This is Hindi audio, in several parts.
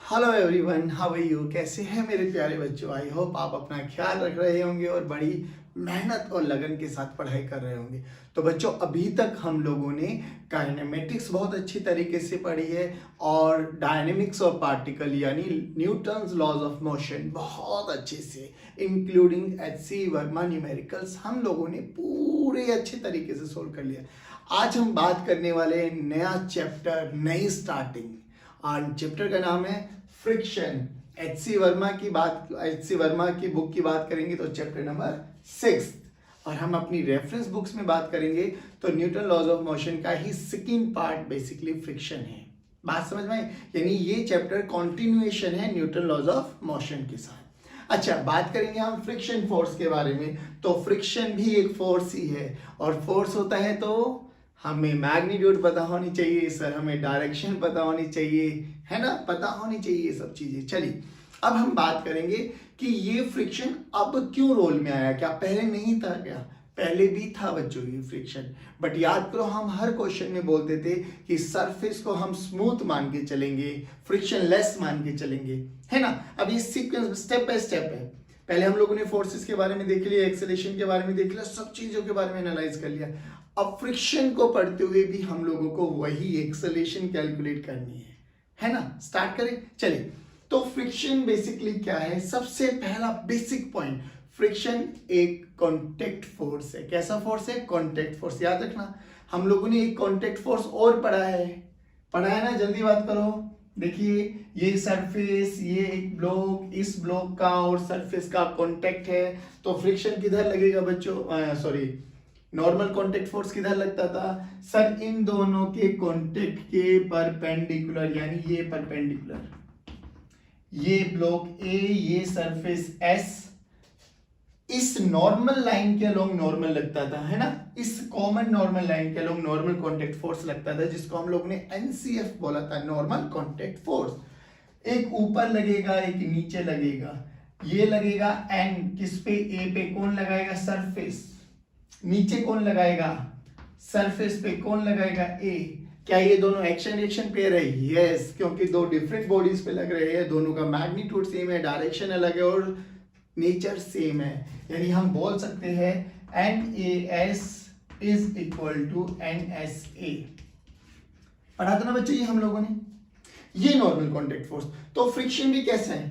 Hello everyone, how are you? कैसे हैं मेरे प्यारे बच्चों? आई होप आप अपना ख्याल रख रहे होंगे और बड़ी मेहनत और लगन के साथ पढ़ाई कर रहे होंगे। तो बच्चों, अभी तक हम लोगों ने काइनेमेटिक्स बहुत अच्छी तरीके से पढ़ी है और डायनेमिक्स और पार्टिकल यानी न्यूटन्स लॉज ऑफ मोशन बहुत अच्छे से, इंक्लूडिंग एच.सी. वर्मा न्यूमेरिकल्स, हम लोगों ने पूरे अच्छे तरीके से सोल्व कर लिया। आज हम बात करने वाले हैं नया चैप्टर, नई स्टार्टिंग। और चैप्टर का नाम है फ्रिक्शन। एच.सी. वर्मा की बुक की बात करेंगे तो चैप्टर नंबर 6, और हम अपनी रेफरेंस बुक्स में बात करेंगे तो न्यूटन लॉज ऑफ मोशन का ही सेकंड पार्ट बेसिकली फ्रिक्शन है। बात समझ में आई? यानी ये चैप्टर कॉन्टिन्यूएशन है न्यूटन लॉज ऑफ मोशन के साथ। अच्छा, बात करेंगे हम फ्रिक्शन फोर्स के बारे में। तो फ्रिक्शन भी एक फोर्स ही है, और फोर्स होता है तो हमें मैग्नीट्यूड पता होनी चाहिए सर, हमें डायरेक्शन पता होनी चाहिए, है ना, पता होनी चाहिए ये सब चीजें। चलिए, अब हम बात करेंगे कि ये फ्रिक्शन अब क्यों रोल में आया। क्या पहले नहीं था? क्या पहले भी था बच्चों ये फ्रिक्शन? बट याद करो, हम हर क्वेश्चन में बोलते थे कि सरफेस को हम स्मूथ मान के चलेंगे, फ्रिक्शन लेस मान के चलेंगे, है ना। अब ये सीक्वेंस स्टेप बाय स्टेप है। पहले हम लोगों ने फोर्सेस के बारे में देख लिया, एक्सेलरेशन के बारे में देख लिया, सब चीजों के बारे में एनालाइज कर लिया। अब फ्रिक्शन को पढ़ते हुए भी हम लोगों को वही एक्सेलरेशन कैलकुलेट करनी है ना। स्टार्ट करें, चलिए। तो फ्रिक्शन बेसिकली क्या है? सबसे पहला बेसिक पॉइंट, फ्रिक्शन एक कांटेक्ट फोर्स है। कैसा फोर्स है? Contact force. याद रखना, हम लोगों ने एक कांटेक्ट फोर्स और पढ़ा है ना। जल्दी बात करो। देखिए, ये सरफेस, ये एक ब्लॉक, इस ब्लॉक का और सरफेस का कांटेक्ट है, तो फ्रिक्शन किधर लगेगा बच्चों? सॉरी, नॉर्मल कांटेक्ट फोर्स किधर लगता था सर? इन दोनों के कांटेक्ट के परपेंडिकुलर, यानी ये परपेंडिकुलर, ये ब्लॉक ए, ये सरफेस एस, इस नॉर्मल लाइन के अलोंग नॉर्मल लगता था, है ना। इस कॉमन नॉर्मल लाइन के अलोंग नॉर्मल कांटेक्ट फोर्स लगता था, जिसको हम लोग ने एनसीएफ बोला था, नॉर्मल कांटेक्ट फोर्स। एक ऊपर लगेगा, एक नीचे लगेगा। ये लगेगा एन किस पे? ए पे। कौन लगाएगा? सरफेस। नीचे कौन लगाएगा? सरफेस पे। कौन लगाएगा? ए। क्या ये दोनों एक्शन पेयर है? यस, क्योंकि दो डिफरेंट बॉडीज पे लग रहे हैं, दोनों का मैग्नीट्यूड सेम है, डायरेक्शन अलग है और नेचर सेम है। यानी हम बोल सकते हैं NAS is equal to NSA। पढ़ा था ना बच्चों ये हम लोगों ने। ये नॉर्मल कांटेक्ट फोर्स। तो फ्रिक्शन भी कैसा है?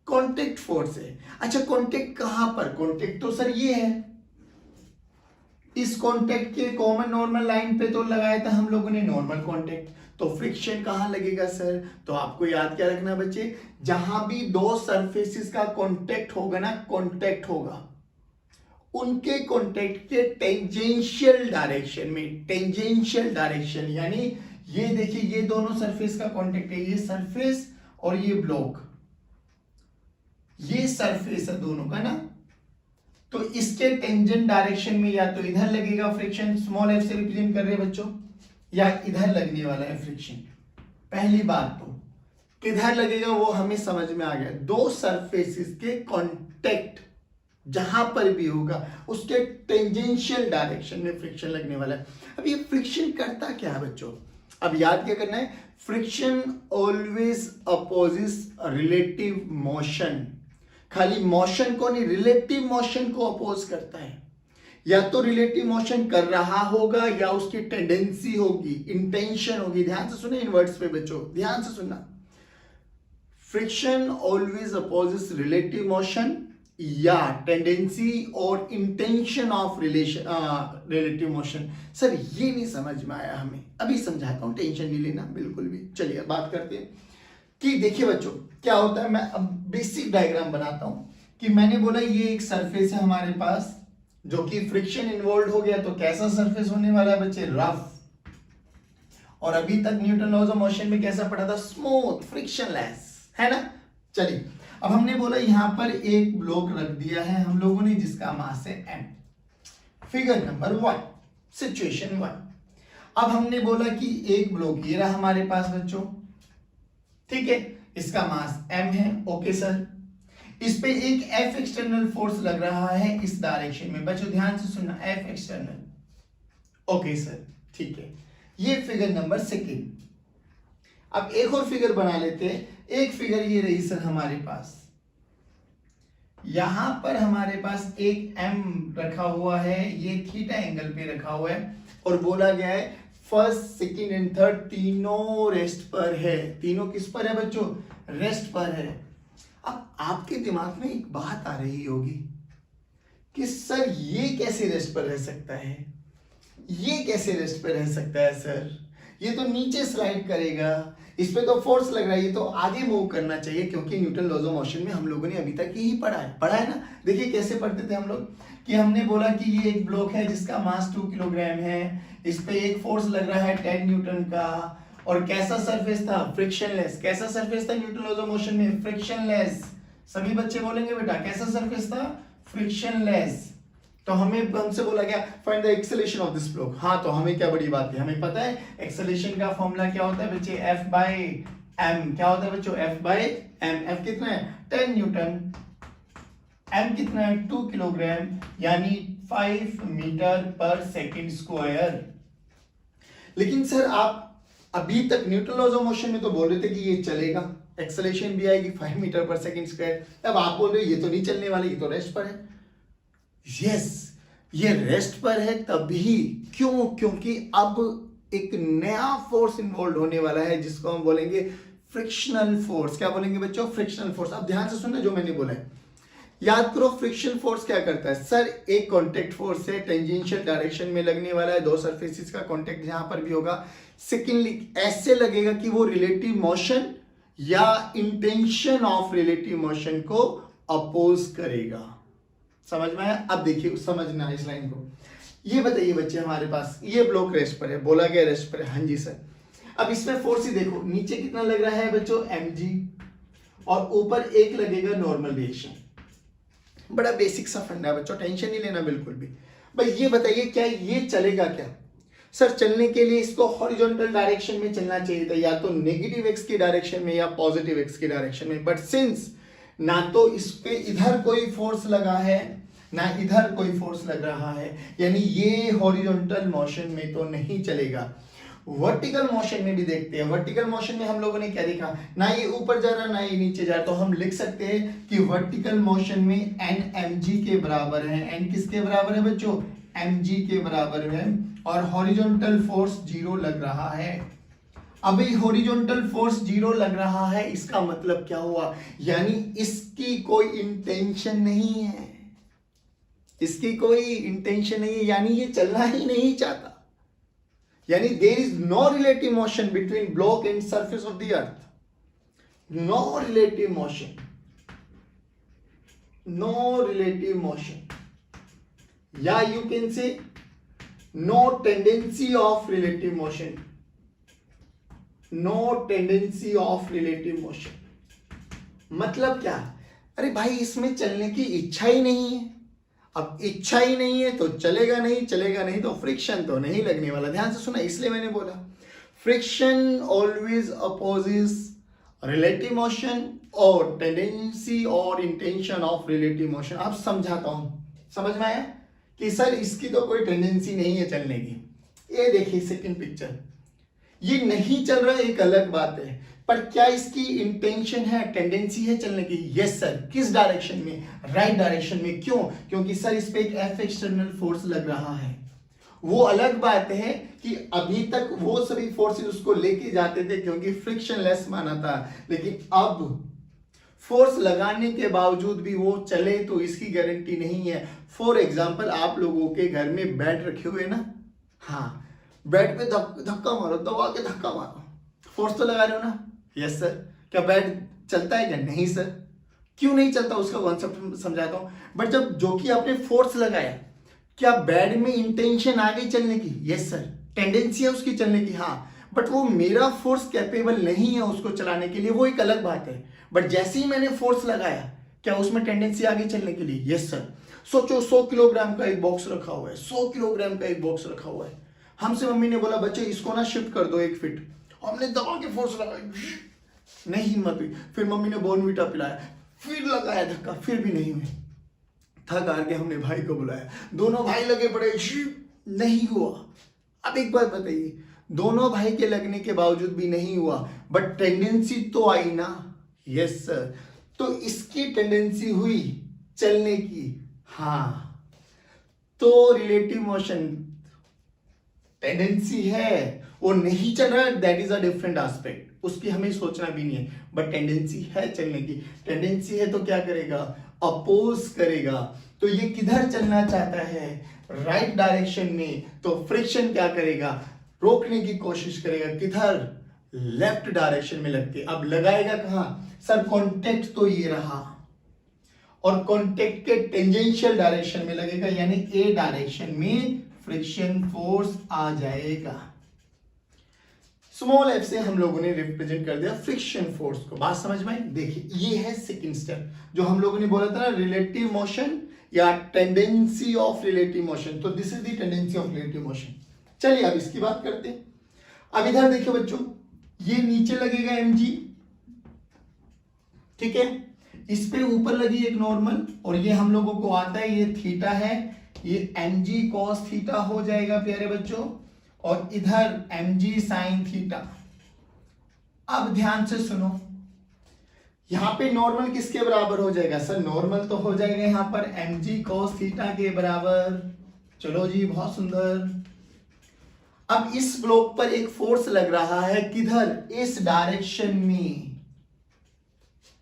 कांटेक्ट फोर्स है। अच्छा, कांटेक्ट कहां पर? कांटेक्ट तो सर ये है, इस कांटेक्ट के कॉमन नॉर्मल लाइन पे तो लगाया था हम लोगों ने नॉर्मल कांटेक्ट। तो फ्रिक्शन कहां लगेगा सर? तो आपको याद क्या रखना बच्चे, जहां भी दो सरफेसेस का कांटेक्ट होगा ना, कांटेक्ट होगा, उनके कांटेक्ट के टेंजेंशियल डायरेक्शन में, टेंजेंशियल डायरेक्शन यानी ये देखिए, ये दोनों सरफेस का कांटेक्ट है, ये सरफेस और ये ब्लॉक, ये सरफेस है दोनों का ना। तो इसके टेंजेंट डायरेक्शन में या तो इधर लगेगा फ्रिक्शन, स्मॉल एफ से रिप्रेजेंट कर रहे हैं बच्चों, या इधर लगने वाला है फ्रिक्शन। पहली बात तो किधर लगेगा वो हमें समझ में आ गया। दो सरफेसेस के कांटेक्ट जहां पर भी होगा उसके टेंजेंशियल डायरेक्शन में फ्रिक्शन लगने वाला है। अब ये फ्रिक्शन करता क्या है बच्चों? अब याद क्या करना है? Friction always opposes relative motion. खाली मोशन को नहीं, रिलेटिव मोशन को अपोज करता है। या तो रिलेटिव मोशन कर रहा होगा या उसकी टेंडेंसी होगी, इंटेंशन होगी। ध्यान से सुने इन वर्ड्स पे बच्चों, ध्यान से सुनना। Friction always opposes relative motion या टेंडेंसी और intention of relative motion. Sir ये नहीं समझ में आया हमें, अभी समझाता हूं, टेंशन नहीं लेना बिल्कुल भी। चलिए बात करते हैं कि देखिए बच्चों क्या होता है। मैं अब बेसिक डायग्राम बनाता हूं कि मैंने बोला ये एक सरफेस है हमारे पास, जो कि फ्रिक्शन इन्वॉल्व हो गया तो कैसा सरफेस होने वाला है बच्चे? रफ। और अभी तक न्यूटन लॉज ऑफ मोशन में कैसा पढ़ा था? स्मूथ, फ्रिक्शनलेस, है ना। चलिए, अब हमने बोला यहां पर एक ब्लॉक रख दिया है हम लोगों ने, जिसका मास है m। Figure number 1, situation 1। अब हमने बोला कि एक ब्लॉक ये रहा हमारे पास बच्चों, ठीक है, इसका मास m है। ओके सर, इस पे एक F एक्सटर्नल फोर्स लग रहा है इस डायरेक्शन में। बच्चों ध्यान से सुनना, F एक्सटर्नल। ओके सर, ठीक है, ये फिगर नंबर 2। अब एक और फिगर बना लेते हैं। एक फिगर ये रही सर हमारे पास, यहां पर हमारे पास एक एम रखा हुआ है, ये थीटा एंगल पे रखा हुआ है और बोला गया है फर्स्ट सेकंड एंड थर्ड तीनों रेस्ट पर है। तीनों किस पर है बच्चों? रेस्ट पर है। अब आपके दिमाग में एक बात आ रही होगी कि सर ये कैसे रेस्ट पर रह सकता है, ये कैसे रेस्ट पर रह सकता है सर, ये तो नीचे स्लाइड करेगा, इस पे तो फोर्स लग रहा है, ये तो आगे मूव करना चाहिए, क्योंकि न्यूटन लॉज ऑफ मोशन में हम लोगों ने अभी तक यही पढ़ा है ना। देखिए कैसे पढ़ते थे हम लोग कि हमने बोला कि ये एक ब्लॉक है जिसका मास 2 किलोग्राम है, इस पे एक फोर्स लग रहा है 10 न्यूटन का, और कैसा सरफेस था? फ्रिक्शनलेस। कैसा सरफेस था न्यूटन लॉज ऑफ मोशन में? फ्रिक्शनलेस। सभी बच्चे बोलेंगे बेटा कैसा सरफेस था? फ्रिक्शनलेस। तो हमसे बोला गया find the acceleration of this block. हाँ, तो हमें क्या बड़ी बात है, हमें पता है एक्सेलरेशन का फॉर्मूला क्या होता है बच्चे? F by m। क्या होता है बच्चों? F by m। F कितना है? 10 न्यूटन। m कितना है? 2 किलोग्राम, यानी 5 मीटर पर सेकंड स्क्वायर। लेकिन सर आप अभी तक न्यूटन लॉज ऑफ मोशन में तो बोल रहे थे कि ये चलेगा, एक्सेलरेशन भी आएगी 5 मीटर पर सेकंड स्क्वायर। अब आप बोल रहे हो ये तो नहीं चलने वाला, ये तो रेस्ट पर है। यस, ये रेस्ट पर है तभी क्यों? क्योंकि अब एक नया फोर्स इन्वॉल्व होने वाला है जिसको हम बोलेंगे फ्रिक्शनल फोर्स। क्या बोलेंगे बच्चों? Frictional force. अब ध्यान से सुनना जो मैंने बोला है, याद करो फ्रिक्शन फोर्स क्या करता है सर? एक कांटेक्ट फोर्स है, टेंजेंशियल डायरेक्शन में लगने वाला है, दो सरफेसेस का कांटेक्ट जहां पर भी होगा। सेकेंडली ऐसे लगेगा कि वो रिलेटिव मोशन या इंटेंशन ऑफ रिलेटिव मोशन को अपोज करेगा। समझ में आया? अब देखिए समझना इस लाइन को। ये बताइए बच्चे, हमारे पास ये ब्लॉक रेस्ट पर है, बोला गया रेस्ट पर है। हाँ जी सर। अब इसमें फोर्स ही देखो, नीचे कितना लग रहा है बच्चों? mg, और ऊपर एक लगेगा नॉर्मल रिएक्शन। बड़ा बेसिक सा फंडा है बच्चों, टेंशन नहीं लेना बिल्कुल भी। भाई ये बताइए क्या ये चलेगा क्या? सर चलने के लिए इसको हॉरिजॉन्टल डायरेक्शन में चलना चाहिए था, या तो नेगेटिव एक्स की डायरेक्शन में या पॉजिटिव एक्स की डायरेक्शन में। बट सिंस ना तो इस पे इधर कोई फोर्स लगा है ना इधर कोई फोर्स लग रहा है, यानी ये हॉरिजॉन्टल मोशन में तो नहीं चलेगा। वर्टिकल मोशन में भी देखते हैं। वर्टिकल मोशन में हम लोगों ने क्या देखा? ना ये ऊपर जा रहा ना ये नीचे जा रहा। तो हम लिख सकते हैं कि वर्टिकल मोशन में n mg के बराबर है। n किसके बराबर है बच्चों? mg के बराबर है। और हॉरिजॉन्टल फोर्स 0 लग रहा है। अभी हॉरिजॉन्टल फोर्स 0 लग रहा है, इसका मतलब क्या हुआ? यानी इसकी कोई इंटेंशन नहीं है, इसकी कोई इंटेंशन नहीं है, यानी ये चलना ही नहीं चाहता। यानी there is no relative motion between block and surface of the earth. No relative motion, no relative motion, या you can say no tendency of relative motion. No tendency of relative motion मतलब क्या? अरे भाई इसमें चलने की इच्छा ही नहीं है। अब इच्छा ही नहीं है तो चलेगा नहीं, चलेगा नहीं तो फ्रिक्शन तो नहीं लगने वाला। ध्यान से सुना, इसलिए मैंने बोला friction always opposes relative motion और टेंडेंसी और इंटेंशन ऑफ रिलेटिव मोशन। अब समझाता हूं, समझ में आया कि सर इसकी तो कोई टेंडेंसी नहीं है चलने की। ये देखिए सेकंड पिक्चर, ये नहीं चल रहा एक अलग बात है, पर क्या इसकी इंटेंशन है, टेंडेंसी है चलने की? Yes sir. किस डायरेक्शन में? राइट डायरेक्शन में। क्यों? क्योंकि सर इस पे एक एफ एक्सटर्नल फोर्स लग रहा है। वो अलग बात है कि अभी तक वो सभी फोर्सेस उसको लेके जाते थे क्योंकि फ्रिक्शनलेस माना था, लेकिन अब फोर्स लगाने के बावजूद भी वो चले तो इसकी गारंटी नहीं है। फॉर एग्जाम्पल आप लोगों के घर में बेड रखे हुए ना, हाँ, बेड पे धक्का मारो, दबा के धक्का मारो, फोर्स तो लगा रहे हो ना? Yes sir. क्या बेड चलता है क्या? नहीं सर। क्यों नहीं चलता उसका कॉन्सेप्ट समझाता हूं। बट जब जो कि आपने फोर्स लगाया, क्या बेड में इंटेंशन आ गई चलने की? Yes sir. टेंडेंसी है उसकी चलने की, हाँ, बट वो मेरा फोर्स कैपेबल नहीं है उसको चलाने के लिए, वो एक अलग बात है। बट जैसे ही मैंने फोर्स लगाया, क्या उसमें टेंडेंसी आ गई चलने के लिए? Yes sir. सोचो 100 किलोग्राम का एक बॉक्स रखा हुआ है, 100 किलोग्राम का एक बॉक्स रखा हुआ है। हमसे मम्मी ने बोला बच्चे इसको ना शिफ्ट कर दो 1 फीट। हमने दबा के फोर्स लगाया, नहीं हिम्मत हुई। फिर मम्मी ने बॉर्नवीटा पिलाया, फिर लगाया धक्का, फिर भी नहीं हुई। थक हार के हमने भाई को बुलाया, दोनों भाई लगे पड़े, नहीं हुआ। अब एक बात बताइए, दोनों भाई के लगने के बावजूद भी नहीं हुआ, बट टेंडेंसी तो आई ना। Yes sir. तो इसकी टेंडेंसी हुई चलने की, हाँ, तो रिलेटिव मोशन टेंडेंसी है, वो नहीं चल रहा है, that is a different aspect, उसकी हमें सोचना भी नहीं है, बट टेंडेंसी है चलने की। टेंडेंसी है तो क्या करेगा, अपोज करेगा। तो ये किधर चलना चाहता है, राइट डायरेक्शन में, तो फ्रिक्शन क्या करेगा, रोकने की कोशिश करेगा, किधर, लेफ्ट डायरेक्शन में लग के। अब लगाएगा कहां सर, कॉन्टेक्ट तो ये रहा, और कॉन्टेक्ट के टेंजेंशियल डायरेक्शन में लगेगा, यानी ए डायरेक्शन में फ्रिक्शन फोर्स आ जाएगा। स्मॉल एफ से हम लोगों ने रिप्रेजेंट कर दिया फ्रिक्शन फोर्स को। बात समझ में आई? देखिए ये है सेकंड स्टेप, जो हम लोगों ने बोला था ना, रिलेटिव मोशन या टेंडेंसी ऑफ रिलेटिव मोशन। तो this is the tendency of relative motion. चलिए अब इसकी बात करते हैं। अब इधर देखिए बच्चों, ये नीचे लगेगा mg, ठीक है, इस पे ऊपर लगी एक नॉर्मल, और ये हम लोगों को आता है ये थीटा है, ये mg cos थीटा हो जाएगा प्यारे बच्चों, और इधर mg sin थीटा। अब ध्यान से सुनो, यहां पे नॉर्मल किसके बराबर हो जाएगा सर, नॉर्मल तो हो जाएगा यहां पर mg cos थीटा के बराबर। चलो जी, बहुत सुंदर। अब इस ब्लॉक पर एक फोर्स लग रहा है, किधर, इस डायरेक्शन में।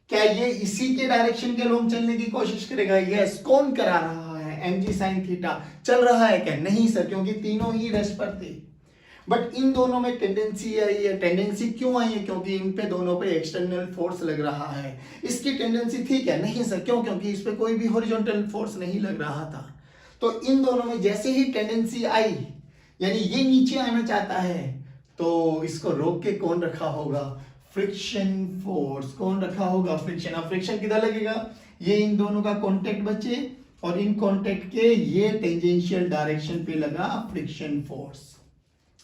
क्या ये इसी के डायरेक्शन के लोग चलने की कोशिश करेगा? यस। कौन करा रहा है, mg sin थीटा। चल रहा है क्या? नहीं सर, क्योंकि तीनों ही रेस्ट पर थे, बट इन दोनों में टेंडेंसी आई है। टेंडेंसी क्यों आई है? क्योंकि इन पे दोनों पे एक्सटर्नल फोर्स लग रहा है। इसकी टेंडेंसी थी क्या? नहीं सर। क्यों? क्योंकि इस पे कोई भी हॉरिजॉन्टल फोर्स नहीं लग रहा था। तो इन दोनों में जैसे ही टेंडेंसी आई, यानी ये नीचे आना चाहता है, तो इसको रोक के कौन रखा होगा, फ्रिक्शन फोर्स। कौन रखा होगा, फ्रिक्शन। अब फ्रिक्शन किधर लगेगा, ये इन दोनों का कांटेक्ट बचे, और इन कांटेक्ट के ये टेंजेंशियल डायरेक्शन पे लगा फ्रिक्शन फोर्स।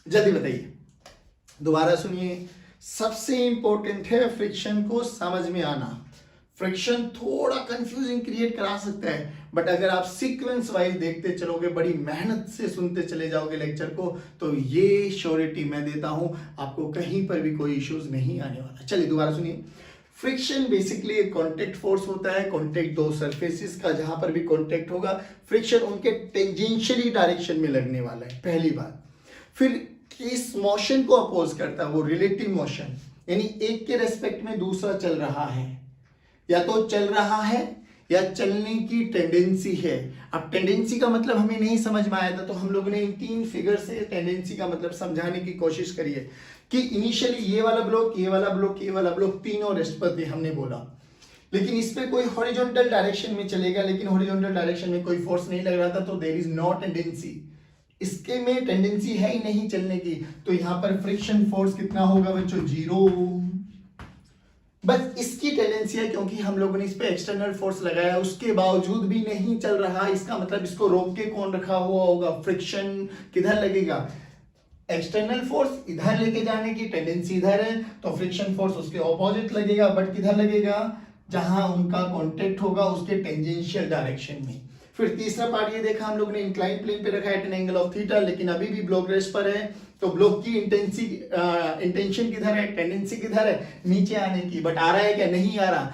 जल्दी बताइए, दोबारा सुनिए, सबसे इंपॉर्टेंट है फ्रिक्शन को समझ में आना। फ्रिक्शन थोड़ा कंफ्यूजिंग क्रिएट करा सकता है, बट अगर आप सीक्वेंस वाइज देखते चलोगे, बड़ी मेहनत से सुनते चले जाओगे लेक्चर को, तो ये श्योरिटी मैं देता हूं, आपको कहीं पर भी कोई इश्यूज नहीं आने वाला। चलिए दोबारा सुनिए। फ्रिक्शन बेसिकली एक कांटेक्ट फोर्स होता है, कांटेक्ट दो सरफेसेस का, जहां पर भी कांटेक्ट होगा, फ्रिक्शन उनके टेंजेंशियली डायरेक्शन में लगने वाला है, पहली बात। फिर इस मोशन को अपोज करता है वो रिलेटिव मोशन, यानी एक के रेस्पेक्ट में दूसरा चल रहा है, या तो चल रहा है या चलने की टेंडेंसी है। अब टेंडेंसी का मतलब हमें नहीं समझ में आया था, तो हम लोगों ने इन तीन फिगर से टेंडेंसी का मतलब समझाने की कोशिश करी है कि इनिशियली ये वाला ब्लॉक, ये वाला ब्लॉक, ये वाला ब्लॉक, तीनों रेस्ट पर थे, हमने बोला, लेकिन इस पे कोई हॉरिजॉन्टल डायरेक्शन में चलेगा, लेकिन हॉरिजॉन्टल डायरेक्शन में कोई फोर्स नहीं लग रहा था, तो देयर इज नो टेंडेंसी। इसके में टेंडेंसी है ही नहीं चलने की, तो यहां पर फ्रिक्शन फोर्स कितना होगा बच्चों, 0। बस इसकी टेंडेंसी है, क्योंकि हम लोगों ने इस पे एक्सटर्नल फोर्स लगाया, उसके बावजूद भी नहीं चल रहा, इसका मतलब इसको रोक के कौन रखा हुआ होगा, फ्रिक्शन। किधर लगेगा, एक्सटर्नल फोर्स इधर लेके जाने की टेंडेंसी इधर है, तो फ्रिक्शन फोर्स उसके ऑपोजिट लगेगा, बट किधर लगेगा, जहां उनका कांटेक्ट होगा उसके टेंजेंशियल डायरेक्शन में। फिर तीसरा पार्ट ये देखा हम लोग ने, इंक्लाइन प्लेन पे रखा है at an angle of theta, लेकिन अभी भी ब्लॉक रेस्ट पर है, तो ब्लॉक की इंटेंशन किधर है, टेंडेंसी किधर है, नीचे आने की, बट आ रहा है क्या, नहीं आ रहा।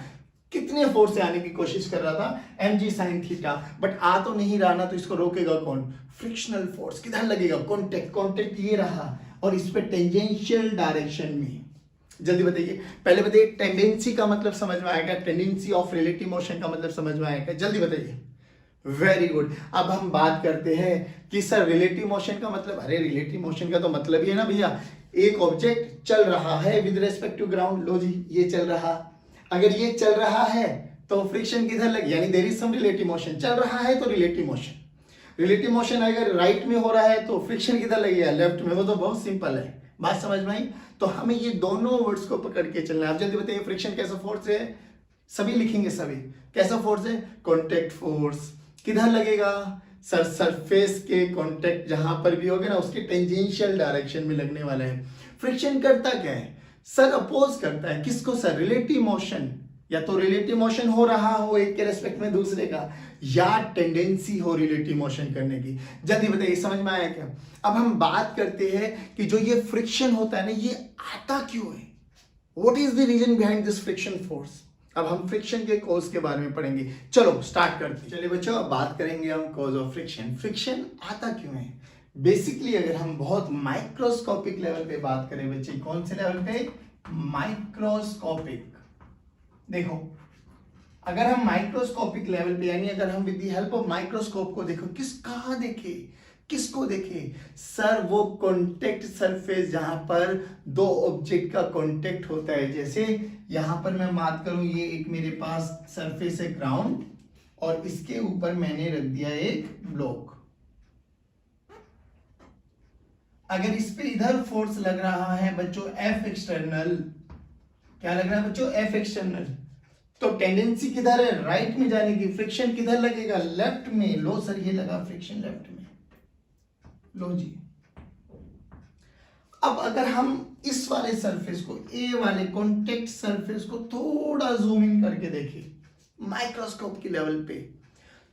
कितने फोर्स से आने की कोशिश कर रहा था, mg sin थीटा, बट आ तो नहीं रहा ना, तो इसको रोकेगा कौन, फ्रिक्शनल फोर्स। किधर लगेगा, कांटेक्ट, कांटेक्ट ये रहा, और इस पे टेंजेंशियल डायरेक्शन में। जल्दी बताइए, पहले बताइए टेंडेंसी का मतलब समझ में आएगा, टेंडेंसी ऑफ रिलेटिव मोशन का मतलब समझ में आएगा, जल्दी बताइए। Very good. अब हम बात करते हैं कि सर रिलेटिव मोशन का मतलब, अरे रिलेटिव मोशन का तो मतलब ही है ना भैया, एक ऑब्जेक्ट चल रहा है विद रेस्पेक्ट टू ग्राउंड। लो जी, ये चल रहा, अगर ये चल रहा है तो फ्रिक्शन किधर लगे, यानी there is some relative motion. चल रहा है तो रिलेटिव मोशन, रिलेटिव मोशन अगर राइट में हो रहा है तो फ्रिक्शन किधर लगेगा, लेफ्ट में। वो तो बहुत सिंपल है, बात समझ में आई। तो हमें ये दोनों वर्ड्स को पकड़ के चलना है। आप जल्दी बताइए, फ्रिक्शन कैसा फोर्स है, सभी लिखेंगे, सभी कैसा फोर्स है, कॉन्टेक्ट फोर्स। किधर लगेगा सर, सरफेस के कांटेक्ट जहां पर भी होगा ना, उसके टेंजेंशियल डायरेक्शन में लगने वाला है। फ्रिक्शन करता क्या है सर, अपोज करता है किसको सर, रिलेटिव मोशन। या तो रिलेटिव मोशन हो रहा हो एक के रेस्पेक्ट में दूसरे का, या टेंडेंसी हो रिलेटिव मोशन करने की। जल्दी बताइए, समझ में आया क्या। अब हम बात करते हैं कि जो ये फ्रिक्शन होता है ना, ये आता क्यों है। What is the reason behind this friction force. अब हम फ्रिक्शन के कॉज के बारे में पढ़ेंगे। चलो स्टार्ट करते हैं। चलिए बच्चों, अब बात करेंगे हम कॉज ऑफ फ्रिक्शन। फ्रिक्शन आता क्यों है? बेसिकली अगर हम बहुत माइक्रोस्कोपिक लेवल पे बात करें बच्चे, कौन से लेवल पे? माइक्रोस्कोपिक। देखो, अगर हम माइक्रोस्कोपिक लेवल पे, यानी अगर हम with the help of microscope को देखो, कहाँ देखे, किसको देखे? सर, वो कॉन्टेक्ट सरफेस जहां पर दो ऑब्जेक्ट का कॉन्टेक्ट होता है। जैसे यहां पर मैं बात करूं, ये एक मेरे पास सरफेस है ग्राउंड, और इसके ऊपर मैंने रख दिया एक ब्लॉक। अगर इस पे इधर फोर्स लग रहा है बच्चों एफ एक्सटर्नल, क्या लग रहा है बच्चों? F external. तो टेंडेंसी किधर है? राइट में जाने की। फ्रिक्शन किधर लगेगा? लेफ्ट में। लो सर, ये लगा फ्रिक्शन लेफ्ट में। लो जी। अब अगर हम इस वाले सरफेस को, ए वाले कॉन्टेक्ट सरफेस को थोड़ा जूम इन करके देखें माइक्रोस्कोप की लेवल पे,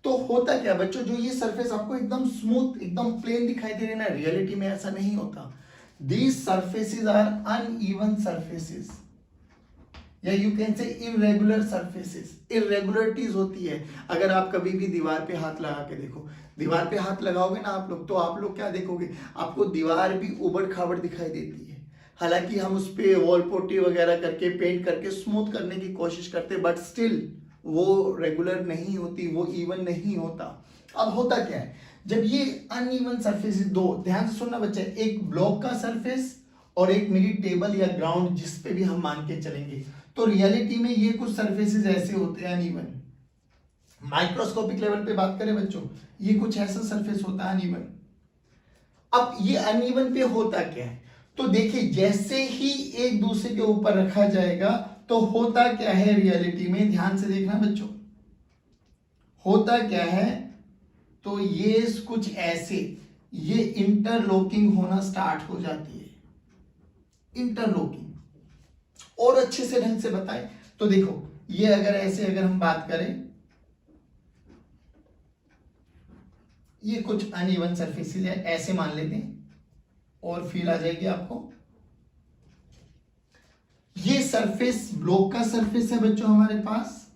तो होता क्या बच्चों? जो ये सरफेस आपको एकदम स्मूथ, एकदम प्लेन दिखाई दे रहे ना, रियलिटी में ऐसा नहीं होता। These surfaces are uneven surfaces, या you can say irregular surfaces. Irregularities होती है। अगर आप कभी भी दीवार पे हाथ लगा के देखो, दीवार पे हाथ लगाओगे ना आप लोग, तो आप लोग क्या देखोगे? आपको दीवार भी उबड़ खाबड़ दिखाई देती है। हालांकि हम उस पे वॉल पुट्टी वगैरह करके, पेंट करके स्मूथ करने की कोशिश करते, बट स्टिल वो रेगुलर नहीं होती, वो इवन नहीं होता। अब होता क्या है, जब ये अनइवन सरफेसेस दो, ध्यान से सुनना बच्चे, एक ब्लॉक का सरफेस और एक मेरी टेबल या ग्राउंड, जिस पे भी हम मान के चलेंगे, तो रियलिटी में ये कुछ सरफेसेस ऐसे होते हैं अनइवन। माइक्रोस्कोपिक लेवल पे बात करें बच्चों, ये कुछ ऐसा सरफेस होता है अनइवन। अब ये अनइवन पे होता क्या है? तो देखिए, जैसे ही एक दूसरे के ऊपर रखा जाएगा तो होता क्या है रियलिटी में, ध्यान से देखना बच्चों, होता क्या है? तो ये कुछ ऐसे, ये इंटरलॉकिंग होना स्टार्ट हो जाती है। इंटरलॉकिंग और अच्छे से ढंग से बताएं तो देखो, ये अगर ऐसे अगर हम बात करें, ये कुछ अनइवन सरफेसेस है, ऐसे मान लेते हैं, और फील आ जाएगी आपको। ये सरफेस ब्लॉक का सरफेस है बच्चों हमारे पास,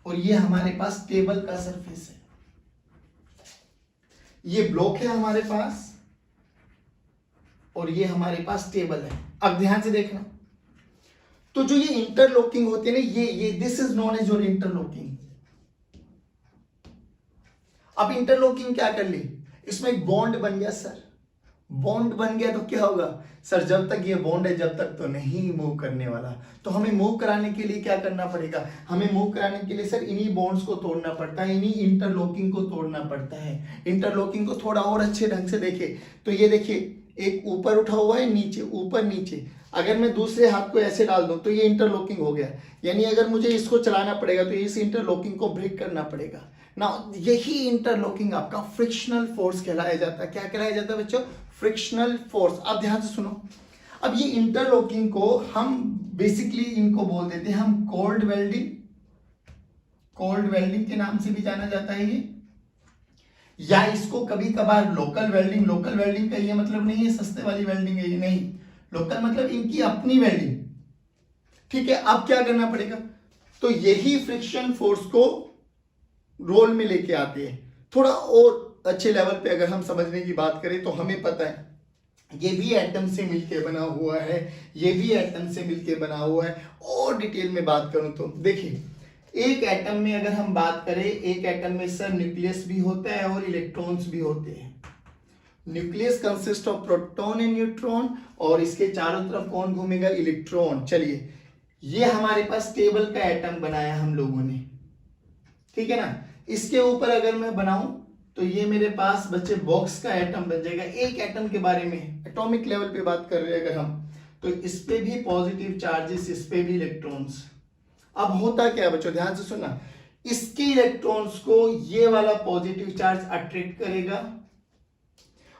और ये हमारे पास टेबल का सरफेस है। ये ब्लॉक है हमारे पास, और ये हमारे पास टेबल है। अब ध्यान से देखना, तो जो ये इंटरलॉकिंग होती है ना, ये this is known as your interlocking. अब इंटरलॉकिंग क्या कर ली? इसमें एक बॉन्ड बन गया सर। बॉन्ड बन गया तो क्या होगा सर? जब तक ये बॉन्ड है, जब तक तो नहीं मूव करने वाला। तो हमें मूव कराने के लिए क्या करना पड़ेगा? हमें मूव कराने के लिए सर इन्हीं बॉन्ड्स को तोड़ना पड़ता है, इन्हीं इंटरलॉकिंग को तोड़ना पड़ता है। इंटरलॉकिंग को थोड़ा और अच्छे ढंग से देखे तो ये देखिए, एक ऊपर उठा हुआ है, नीचे, ऊपर नीचे। अगर मैं दूसरे हाथ को ऐसे डाल दूं तो ये इंटरलॉकिंग हो गया, यानी अगर मुझे इसको चलाना पड़ेगा तो इस इंटरलॉकिंग को ब्रेक करना पड़ेगा ना। यही इंटरलॉकिंग आपका फ्रिक्शनल फोर्स कहलाया जाता है। क्या कहलाया जाता है बच्चों? Frictional force. अब ध्यान से सुनो, अब ये इंटरलॉकिंग को हम बेसिकली इनको बोल देते हैं हम कोल्ड वेल्डिंग। कोल्ड वेल्डिंग के नाम से भी जाना जाता है ये, या इसको कभी कभार लोकल वेल्डिंग। लोकल वेल्डिंग का ये मतलब नहीं है सस्ते वाली वेल्डिंग है ये, नहीं। लोकल मतलब इनकी अपनी वेल्डिंग, ठीक है। अब क्या करना पड़ेगा? तो यही फ्रिक्शन फोर्स को रोल में लेके आते हैं। थोड़ा और अच्छे लेवल पे अगर हम समझने की बात करें तो हमें पता है ये भी एटम से मिलके बना हुआ है, ये भी एटम से मिलके बना हुआ है। और डिटेल में बात करूं तो देखिए, एक एटम में अगर हम बात करें, एक एटम में सर न्यूक्लियस भी होता है और इलेक्ट्रॉन्स भी होते हैं। Nucleus consist of proton and neutron, और इसके चारों तरफ कौन घूमेगा? इलेक्ट्रॉन। चलिए, ये हमारे पास टेबल का एटम बनाया हम लोगों ने, ठीक है ना। इसके ऊपर अगर मैं बनाऊं तो ये मेरे पास बच्चे बॉक्स का एटम बन जाएगा। एक एटम के बारे में एटॉमिक लेवल पे बात कर रहे हैं अगर हम, तो इस पे भी पॉजिटिव चार्जेस, इस पे भी इलेक्ट्रॉन्स। अब होता क्या है बच्चों, ध्यान से सुनना, इसके इलेक्ट्रॉन्स को ये वाला पॉजिटिव चार्ज अट्रैक्ट करेगा,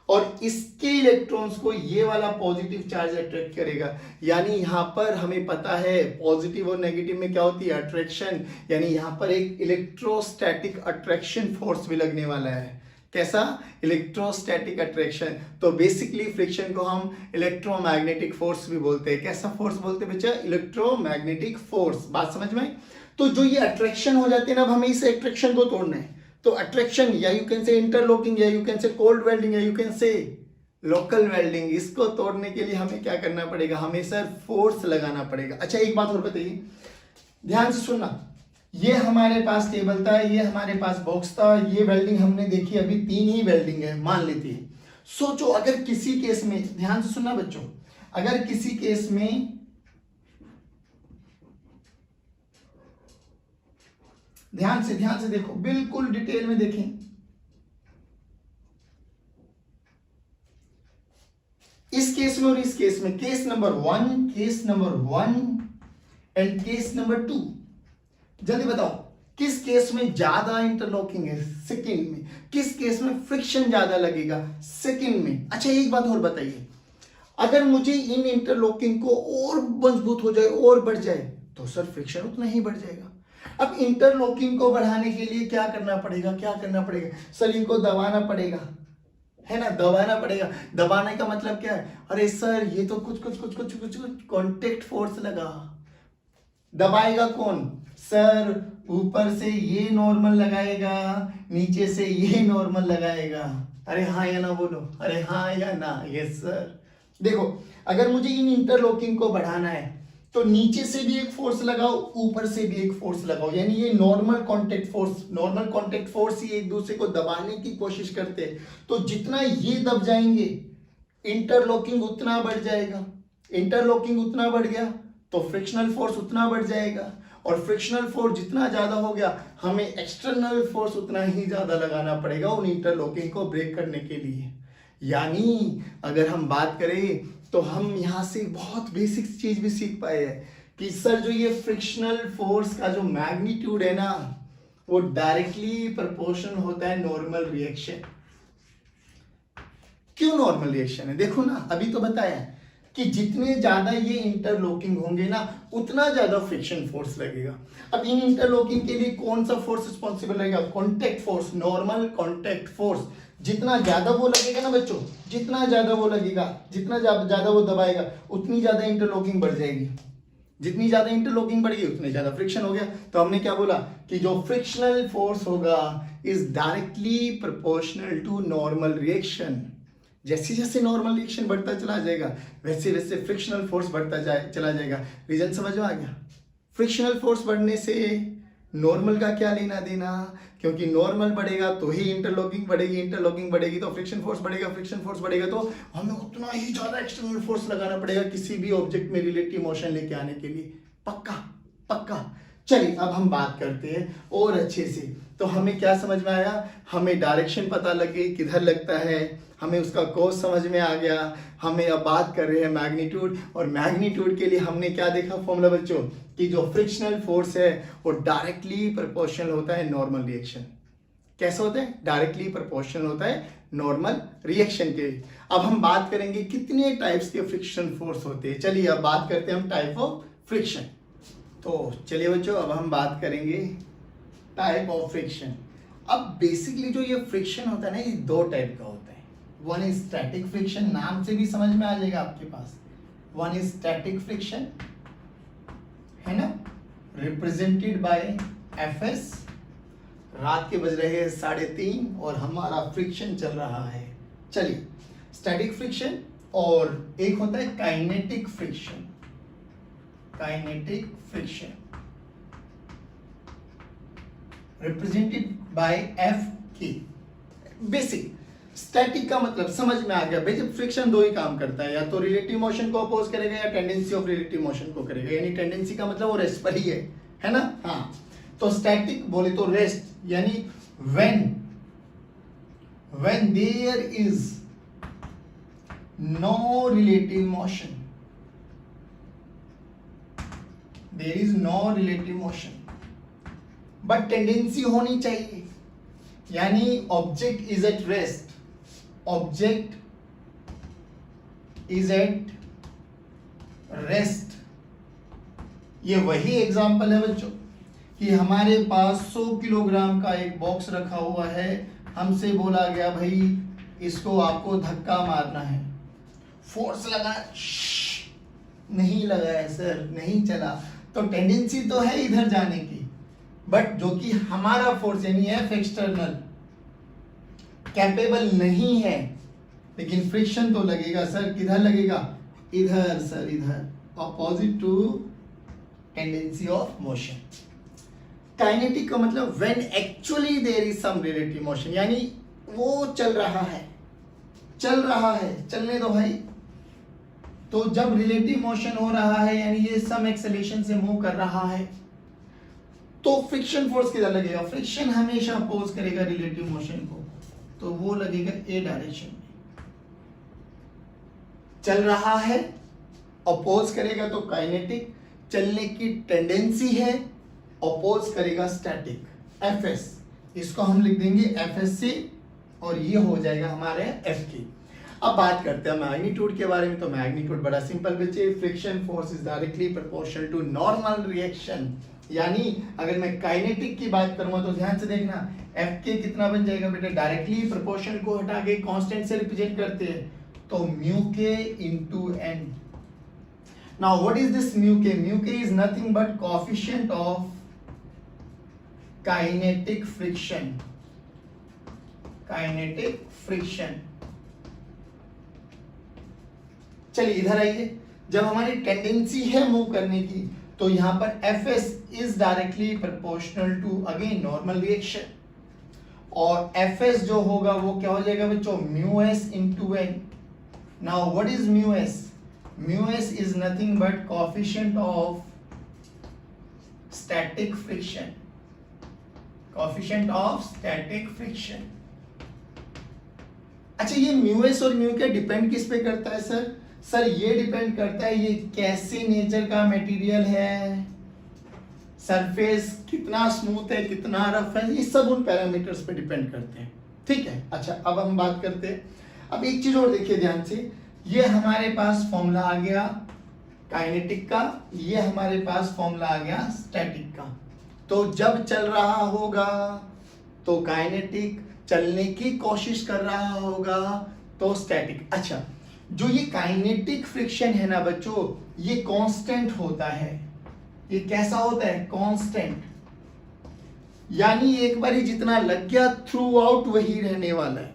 और इसके इलेक्ट्रॉन्स को ये वाला पॉजिटिव चार्ज अट्रैक्ट करेगा। यानी यहां पर हमें पता है पॉजिटिव और नेगेटिव में क्या होती है? अट्रैक्शन। यानी यहां पर एक इलेक्ट्रोस्टैटिक अट्रैक्शन फोर्स भी लगने वाला है। कैसा? Electrostatic attraction. तो बेसिकली फ्रिक्शन को हम इलेक्ट्रोमैग्नेटिक फोर्स भी बोलते हैं। कैसा फोर्स बोलते हैं बच्चा? Electromagnetic force. बात समझ में? तो जो ये अट्रैक्शन हो जाती है ना, अब हमें इस अट्रैक्शन को तोड़ना है। तो अट्रैक्शन, या यू कैन से इंटरलॉकिंग, या you can say cold welding, या you can say local welding, इसको तोड़ने के लिए हमें क्या करना पड़ेगा? हमें सर फोर्स लगाना पड़ेगा। अच्छा एक बात और बताइए, ध्यान से सुनना। ये हमारे पास टेबल था, ये हमारे पास बॉक्स था, ये वेल्डिंग हमने देखी, अभी 3 ही वेल्डिंग है मान लेती है। सोचो अगर किसी केस में, ध्यान से सुनना बच्चों, अगर किसी केस में, ध्यान से देखो, बिल्कुल डिटेल में देखें। इस केस में और इस केस में, case number 1 and case number 2, जल्दी बताओ किस केस में ज्यादा इंटरलॉकिंग है? सेकंड में। किस केस में फ्रिक्शन ज्यादा लगेगा? सेकंड में। अच्छा एक बात और बताइए, अगर मुझे इन इंटरलॉकिंग को और मजबूत हो जाए और बढ़ जाए तो सर फ्रिक्शन उतना ही बढ़ जाएगा। अब इंटरलॉकिंग को बढ़ाने के लिए क्या करना पड़ेगा? सर इनको दबाना पड़ेगा, है ना? दबाना पड़ेगा। दबाने का मतलब क्या है? अरे सर ये तो कुछ कांटेक्ट फोर्स लगा। दबाएगा कौन? सर ऊपर से ये नॉर्मल लगाएगा, नीचे से ये नॉर्मल लगाएगा। अरे हाँ या ना बोलो, अरे हाँ या ना? Yes sir. देखो अगर मुझे इन इंटरलॉकिंग को बढ़ाना है तो नीचे से भी एक फोर्स लगाओ, ऊपर से भी एक फोर्स लगाओ, यानी ये नॉर्मल कांटेक्ट फोर्स ही एक दूसरे को दबाने की कोशिश करते हैं। तो जितना ये दब जाएंगे इंटरलॉकिंग उतना बढ़ जाएगा। इंटरलॉकिंग उतना बढ़ गया तो फ्रिक्शनल फोर्स उतना बढ़ जाएगा, और फ्रिक्शनल फोर्स जितना ज्यादा हो गया हमें एक्सटर्नल फोर्स उतना ही ज्यादा लगाना पड़ेगा उन इंटरलॉकिंग को ब्रेक करने के लिए। यानी अगर हम बात करें तो हम यहां से बहुत बेसिक चीज भी सीख पाए हैं कि सर जो ये फ्रिक्शनल फोर्स का जो मैग्नीट्यूड है ना, वो डायरेक्टली प्रोपोर्शनल होता है नॉर्मल रिएक्शन। क्यों नॉर्मल रिएक्शन है? देखो ना, अभी तो बताया कि जितने ज्यादा ये इंटरलॉकिंग होंगे ना उतना ज्यादा फ्रिक्शन फोर्स लगेगा। अब इन इंटरलॉकिंग के लिए कौन सा फोर्स रिस्पॉन्सिबल रहेगा? Contact force, normal contact force. जितना ज्यादा वो लगेगा ना बच्चों, जितना ज्यादा वो लगेगा, जितना ज्यादा वो दबाएगा, उतनी ज्यादा इंटरलॉकिंग बढ़ जाएगी। जितनी ज्यादा इंटरलॉकिंग बढ़ेगी उतने ज्यादा फ्रिक्शन हो गया। तो हमने क्या बोला कि जो फ्रिक्शनल फोर्स होगा is directly proportional to normal reaction. जैसे जैसे नॉर्मल रिएक्शन बढ़ता चला जाएगा वैसे वैसे फ्रिक्शनल फोर्स बढ़ता चला जाएगा। रीजन समझ में आ गया? फ्रिक्शनल फोर्स बढ़ने से नॉर्मल का क्या लेना देना? क्योंकि नॉर्मल बढ़ेगा तो ही इंटरलॉकिंग बढ़ेगी, इंटरलॉकिंग बढ़ेगी तो फ्रिक्शन फोर्स बढ़ेगा, फ्रिक्शन फोर्स बढ़ेगा तो हमें उतना ही ज्यादा एक्सटर्नल फोर्स लगाना पड़ेगा किसी भी ऑब्जेक्ट में रिलेटिव मोशन लेके आने के लिए। पक्का। चलिए अब हम बात करते हैं और अच्छे से। तो हमें क्या समझ में आया? हमें डायरेक्शन पता लग गई किधर लगता है, हमें उसका कॉज समझ में आ गया। हमें अब बात कर रहे हैं मैग्नीट्यूड, और मैग्नीट्यूड के लिए हमने क्या देखा फॉर्मूला बच्चों कि जो फ्रिक्शनल फोर्स है वो डायरेक्टली प्रोपोर्शनल होता है नॉर्मल रिएक्शन। कैसा होता है? डायरेक्टली प्रोपोर्शनल होता है नॉर्मल रिएक्शन के। अब हम बात करेंगे कितने टाइप्स के फ्रिक्शन फोर्स होते हैं। चलिए अब बात करते हैं हम टाइप ऑफ फ्रिक्शन। तो चलिए बच्चों अब हम बात करेंगे टाइप ऑफ फ्रिक्शन। अब बेसिकली जो ये फ्रिक्शन होता है ना, ये 2 टाइप का होता है। वन इज स्टैटिक फ्रिक्शन, नाम से भी समझ में आ जाएगा आपके पास। वन इज स्टैटिक फ्रिक्शन, है ना, रिप्रेजेंटेड बाय Fs। रात के बज रहे हैं 3:30 और हमारा फ्रिक्शन चल रहा है। चलिए स्टैटिक फ्रिक्शन, और एक होता है kinetic friction. Kinetic friction represented by Fk। Basic static का मतलब समझ में आ गया भाई। जब फ्रिक्शन 2 ही काम करता है, या तो रिलेटिव मोशन को अपोज करेगा या टेंडेंसी ऑफ रिलेटिव मोशन को करेगा। यानी टेंडेंसी का मतलब वो रेस्ट पर ही है ना? हाँ, तो स्टैटिक बोले तो रेस्ट, यानी when there is no relative motion, there is no relative motion but tendency होनी चाहिए। यानी object is at rest, object is at rest. ये वही एग्जांपल है बच्चों कि हमारे पास 100 किलोग्राम का एक बॉक्स रखा हुआ है, हमसे बोला गया भाई इसको आपको धक्का मारना है, फोर्स लगा, नहीं लगा है सर, नहीं चला, तो टेंडेंसी तो है इधर जाने की, बट जो कि हमारा फोर्स यानी एफ एक्सटर्नल कैपेबल नहीं है, लेकिन फ्रिक्शन तो लगेगा सर। किधर लगेगा? इधर सर, इधर, opposite to tendency of motion. Kinetic का मतलब when actually there is some relative motion, यानी वो चल रहा है, चलने दो भाई। तो जब रिलेटिव मोशन हो रहा है यानी ये सम एक्सेलरेशन से मूव कर रहा है, तो फ्रिक्शन फोर्स किधर लगेगा? फ्रिक्शन हमेशा अपोज करेगा रिलेटिव मोशन को, तो वो लगेगा ए डायरेक्शन में। चल रहा है, अपोज करेगा तो काइनेटिक, चलने की टेंडेंसी है, अपोज करेगा स्टैटिक, एफ एस। इसको हम लिख देंगे एफ एस सी और ये हो जाएगा हमारे एफ की। अब बात करते हैं मैग्नीट्यूड के बारे में। तो मैग्नीट्यूड बड़ा सिंपल बच्चे, friction force is directly proportional to normal reaction. यानी अगर मैं काइनेटिक की बात करूंगा तो ध्यान से देखना, एफ के कितना बन जाएगा बेटा? डायरेक्टली प्रोपोर्शनल को हटा के कांस्टेंट से रिप्रेजेंट करते हैं, तो mu K into N. Now what is this mu K? Mu K is nothing but coefficient of kinetic friction, kinetic friction. चलिए इधर आइए, जब हमारी टेंडेंसी है मूव करने की, तो यहां पर F S is directly proportional to again normal reaction, और एफ एस जो होगा वो क्या हो जाएगा बच्चों? Mu S into N. Now what is mu S? Mu S is nothing but coefficient of static friction, coefficient of static friction. अच्छा, ये म्यू एस और म्यू के डिपेंड किस पे करता है सर? सर ये डिपेंड करता है ये कैसे नेचर का मटेरियल है, सरफेस कितना स्मूथ है, कितना रफ है, ये सब उन पैरामीटर्स पे डिपेंड करते हैं। ठीक है, अच्छा अब हम बात करते हैं। अब एक चीज और देखिए ध्यान से, ये हमारे पास फॉर्मूला आ गया काइनेटिक का, ये हमारे पास फॉर्मूला आ गया स्टैटिक का। तो जब चल रहा होगा तो काइनेटिक, चलने की कोशिश कर रहा होगा तो स्टैटिक। अच्छा, जो ये काइनेटिक फ्रिक्शन है ना बच्चों, ये कांस्टेंट होता है। ये कैसा होता है? कांस्टेंट, यानी एक बार ही जितना लग गया थ्रू आउट वही रहने वाला है।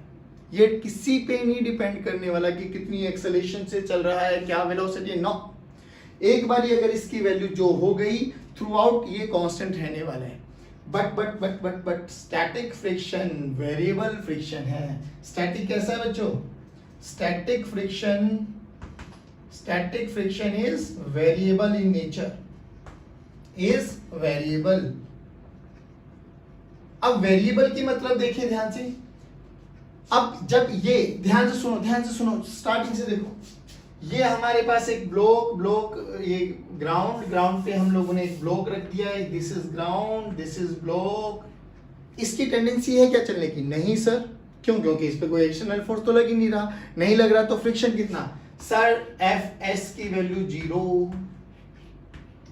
ये किसी पे नहीं डिपेंड करने वाला कि कितनी एक्सेलरेशन से चल रहा है, क्या वेलोसिटी, नो। एक बार ही अगर इसकी वैल्यू जो हो गई थ्रू आउट, ये कांस्टेंट रहने वाला है। But static friction variable friction है। स्टैटिक कैसा है बच्चों? Static friction is variable in nature, is variable. अब वेरिएबल की मतलब देखिए ध्यान से, अब जब ये ध्यान से सुनो, स्टार्टिंग से देखो, ये हमारे पास एक ब्लॉक ये ग्राउंड पे हम लोगों ने एक ब्लॉक रख दिया है, this is ground, this is block. इसकी टेंडेंसी है क्या चलने की? नहीं सर, क्यों? क्योंकि इस पे कोई एक्सटर्नल फोर्स तो लग ही नहीं रहा, नहीं लग रहा, तो फ्रिक्शन कितना सर? एफ एस की वैल्यू 0,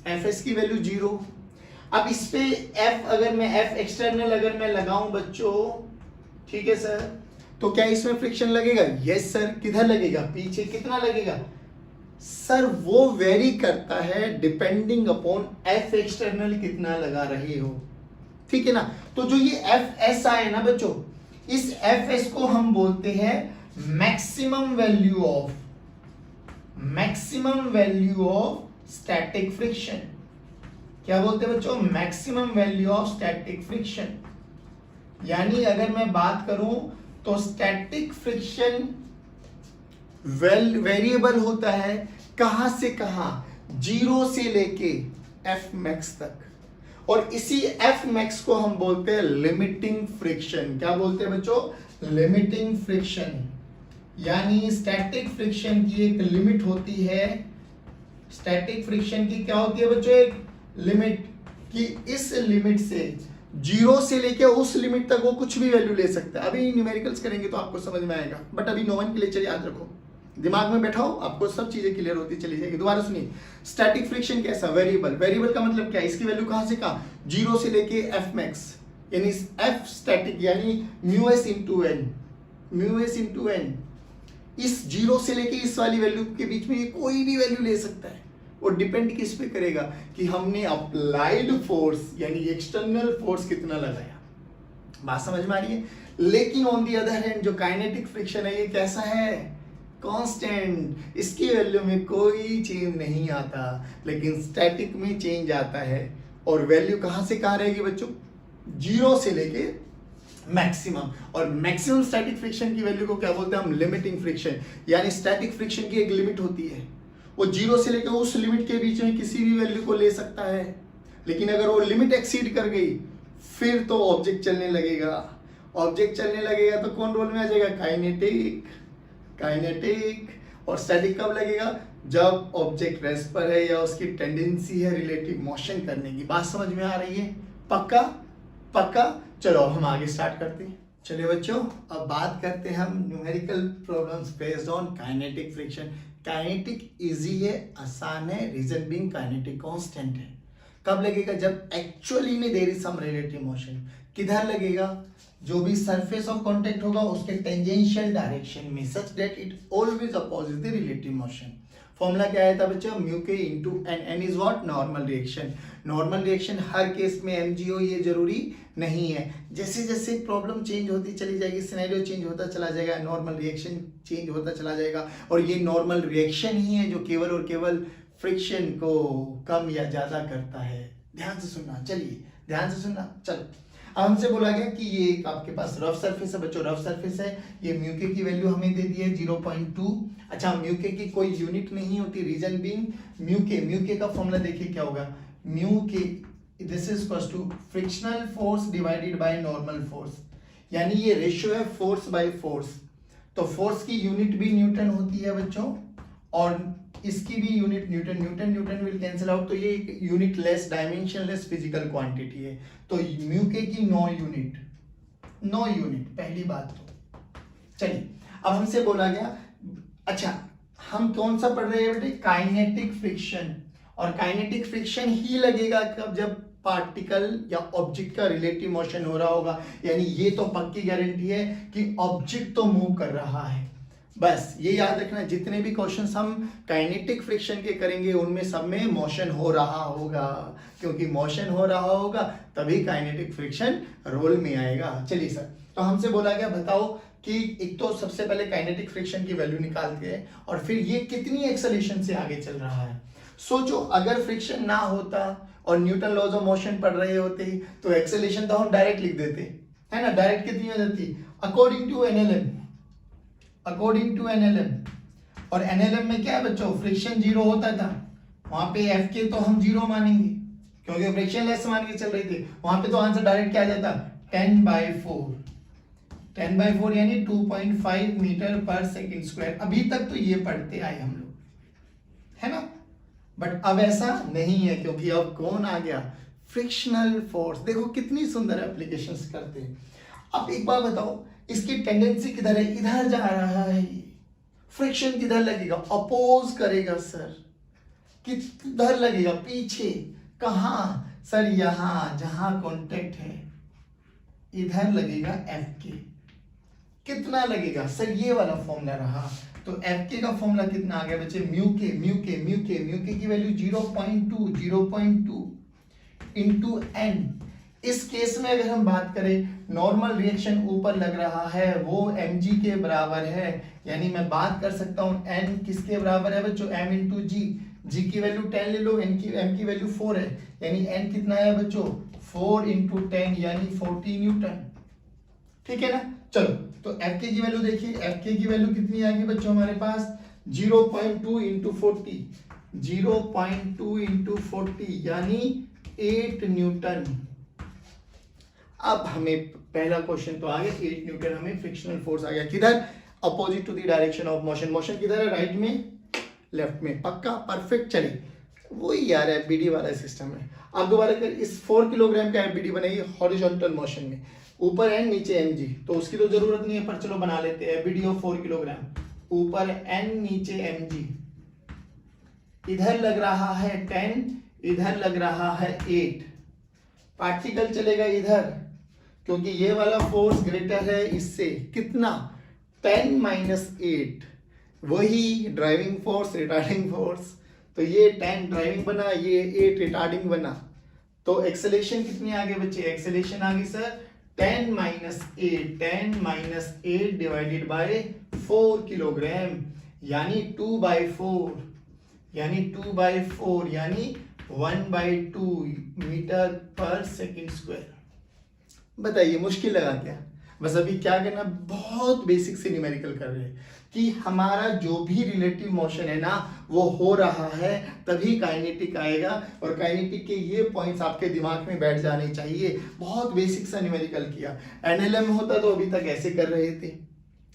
एफ एस की वैल्यू 0। अब इस पे एफ, अगर मैं एफ एक्सटर्नल अगर मैं लगाऊं बच्चों, ठीक है सर, तो क्या इसमें फ्रिक्शन लगेगा? Yes sir. किधर लगेगा? पीछे। कितना लगेगा सर? वो वेरी करता है डिपेंडिंग अपॉन एफ एक्सटर्नल कितना लगा रहे हो, ठीक है ना। तो जो ये एफ एस आए ना बच्चों, इस एफ एस को हम बोलते हैं maximum value of static friction. क्या बोलते हैं बच्चों? Maximum value of static friction. यानी अगर मैं बात करूं तो स्टैटिक फ्रिक्शन वेरिएबल होता है कहां से कहां? 0 से लेके एफ मैक्स तक, और इसी एफ मैक्स को हम बोलते हैं लिमिटिंग फ्रिक्शन। क्या बोलते हैं बच्चों? Limiting friction. यानी स्टैटिक फ्रिक्शन की एक लिमिट होती है, स्टैटिक फ्रिक्शन की क्या होती है बच्चों? एक लिमिट, कि इस लिमिट से 0 से लेके उस लिमिट तक वो कुछ भी वैल्यू ले सकता है। अभी न्यूमेरिकल्स करेंगे तो आपको समझ में आएगा, बट अभी नो1 के लेक्चर याद रखो, दिमाग में बैठाओ, आपको सब चीजें क्लियर होती चली जाएगी। दोबारा सुनिए, स्टैटिक फ्रिक्शन कैसा? वेरिएबल। वेरिएबल का मतलब क्या है? इसकी वैल्यू कहां से कहां? 0 से लेके एफ मैक्स, यानी एफ स्टैटिक यानी mu S into N, mu S into N, इस जीरो से लेके इस वाली वैल्यू के बीच में ये कोई भी वैल्यू ले सकता है। वो डिपेंड किस पे करेगा कि हमने अप्लाइड फोर्स यानी एक्सटर्नल फोर्स कितना लगाया। बात समझ में आ रही है। लेकिन ऑन दी अदर हैंड जो काइनेटिक फ्रिक्शन है ये कैसा है, कांस्टेंट, इसकी वैल्यू में कोई चेंज नहीं आता, लेकिन स्टैटिक में चेंज आता है। और वैल्यू कहां से कहां रहेगी बच्चों, जीरो से लेके मैक्सिमम। और मैक्सिमम स्टैटिक फ्रिक्शन की वैल्यू को क्या बोलते हैं हम, लिमिटिंग फ्रिक्शन। यानी स्टैटिक फ्रिक्शन की एक लिमिट होती है, वो जीरो से लेकर उस लिमिट के बीच में किसी भी वैल्यू को ले सकता है, लेकिन अगर वो लिमिट एक्सीड कर गई फिर तो ऑब्जेक्ट चलने लगेगा। ऑब्जेक्ट चलने लगेगा तो कौन रोल में आ जाएगा, काइनेटिक, काइनेटिक। और स्टैटिक कब लगेगा, जब ऑब्जेक्ट रेस्ट पर है या उसकी टेंडेंसी है रिलेटिव मोशन करने की। बात समझ में आ रही है, पक्का पक्का। चलो अब हम आगे स्टार्ट करते हैं। चलिए बच्चों अब बात करते हैं हम numerical problems based on kinetic friction. Kinetic easy है, आसान है, रीजन बीइंग काइनेटिक कांस्टेंट है। कब लगेगा, जब एक्चुअली में there is some relative motion. किधर लगेगा, जो भी सरफेस ऑफ कांटेक्ट होगा उसके टेंजेंशियल डायरेक्शन में, such that it always opposite the relative motion. Formula क्या आया था बच्चों, म्यू के into N, N is what, normal reaction. Normal reaction हर केस में एमजी हो ये जरूरी नहीं है, जैसे जैसे प्रॉब्लम चेंज होती चली जाएगी, सिनेरियो चेंज होता चला जाएगा, नॉर्मल रिएक्शन चेंज होता चला जाएगा। और ये नॉर्मल रिएक्शन ही है जो केवल और केवल फ्रिक्शन को कम या ज्यादा करता है। ध्यान से सुनना, चलिए ध्यान से सुनना। चलो अब हमसे बोला गया कि ये एक आपके पास रफ सरफेस है बच्चों, रफ सरफेस है। ये म्यू के की वैल्यू हमें दे दी है 0.2। अच्छा म्यू के की कोई यूनिट नहीं होती, रीजन बीइंग म्यू के का फॉर्मूला देखिए क्या होगा, म्यू के this is equal to frictional force divided by normal force. यानी ये रेशियो है फोर्स बाय फोर्स। तो फोर्स की यूनिट भी न्यूटन होती है बच्चों, और इसकी भी unit newton, newton newton will cancel out, तो ये एक unit less dimensionless physical quantity है। तो म्यू के की नो यूनिट, नो यूनिट पहली बात। तो चलिए अब हमसे बोला गया, अच्छा हम कौन सा पढ़ रहे हैं बेटे, काइनेटिक फ्रिक्शन। और काइनेटिक फ्रिक्शन ही लगेगा कब, जब पार्टिकल या ऑब्जेक्ट का रिलेटिव मोशन हो रहा होगा। यानी ये तो पक्की गारंटी है कि ऑब्जेक्ट तो मूव कर रहा है। बस ये याद रखना, जितने भी क्वेश्चंस हम काइनेटिक फ्रिक्शन के करेंगे उनमें सब में मोशन हो रहा होगा, क्योंकि मोशन हो रहा होगा तभी काइनेटिक फ्रिक्शन रोल में आएगा। चलिए सर, तो हमसे बोला गया बताओ कि एक तो सबसे पहले काइनेटिक फ्रिक्शन की वैल्यू निकालते हैं और फिर ये कितनी एक्सेलरेशन से आगे चल रहा है। सोचो अगर फ्रिक्शन ना होता और न्यूटन लॉज ऑफ मोशन पढ़ रहे होते तो एक्सेलरेशन तो हम डायरेक्ट लिख देते, है ना। डायरेक्ट कितनी हो जाती, according to NLM, according to NLM. और एनएलएम में क्या है बच्चों, फ्रिक्शन जीरो होता था, वहां पे एफ के तो हम जीरो मानेंगे क्योंकि फ्रिक्शन लेस मान के चल रही थी। वहां पे तो आंसर डायरेक्ट क्या आ जाता, 10/4, 10/4 यानी 2.5 मीटर पर सेकेंड स्क्वायर। अभी तक तो ये पढ़ते आए हम लोग, है ना। बट अब ऐसा नहीं है, क्योंकि अब कौन आ गया, फ्रिक्शनल फोर्स। देखो कितनी सुंदर एप्लीकेशंस करते हैं। अब एक बात बताओ, इसकी टेंडेंसी किधर है, इधर जा रहा है। फ्रिक्शन किधर लगेगा, अपोज करेगा सर। किधर लगेगा, पीछे। कहां सर, यहां जहां कांटेक्ट है इधर लगेगा एफ के। कितना लगेगा सर, ये वाला फॉर्मूला रहा। तो एफ के का फॉर्मूला कितना आ गया बच्चे, म्यू के की वैल्यू 0.2 इंटू एन। इस केस में अगर हम बात करें, नॉर्मल रिएक्शन ऊपर लग रहा है वो mg के बराबर है। यानी मैं बात कर सकता हूं n किसके बराबर है बच्चों, m इंटू जी की वैल्यू 10 ले लो, m की वैल्यू 4 है, यानी n कितना है बच्चों, 4 इंटू 10 यानी 40 न्यूटन। ठीक है ना। चलो तो एफ के की वैल्यू देखिए, एफ के की वैल्यू कितनी आ गई बच्चों हमारे पास, 0.2 इंटू 40, 0.2 इंटू 40 यानी 8 न्यूटन। अब हमें पहला क्वेश्चन तो आ गया, 8 न्यूटन हमें फ्रिक्शनल फोर्स आ गया। किधर, opposite to the direction of motion. Motion किधर है, राइट में, लेफ्ट में। पक्का, परफेक्ट। चलिए वही यार एफबीडी वाला सिस्टम है। अब दोबारा कर, इस 4 किलोग्राम का एफबीडी बनाइए हॉरिजॉन्टल मोशन में, ऊपर एन नीचे एमजी, तो उसकी तो जरूरत नहीं है, पर चलो बना लेते हैं। एफबीडी ऑफ 4 किलोग्राम, ऊपर एन नीचे एमजी, इधर लग रहा है 10, इधर लग रहा है 8। पार्टिकल चलेगा इधर, क्योंकि ये वाला फोर्स ग्रेटर है इससे कितना 10 माइनस 8, वही ड्राइविंग फोर्स रिटार्डिंग फोर्स, तो ये 10 ड्राइविंग बना, ये 8 रिटार्डिंग बना, तो एक्सेलेरेशन कितनी आ गई बच्चे, एक्सेलेरेशन आ गई sir 10 minus 8 divided by 4 kilogram, यानी 2/4 यानी 1/2 मीटर पर सेकंड स्क्वायर। बताइए मुश्किल लगा क्या? बस अभी क्या करना, बहुत बेसिक से न्यूमेरिकल कर रहे हैं कि हमारा जो भी रिलेटिव मोशन है ना वो हो रहा है तभी काइनेटिक आएगा, और काइनेटिक के ये पॉइंट्स आपके दिमाग में बैठ जाने चाहिए। बहुत बेसिक सा न्यूमेरिकल किया, एनएलएम होता तो अभी तक ऐसे कर रहे थे,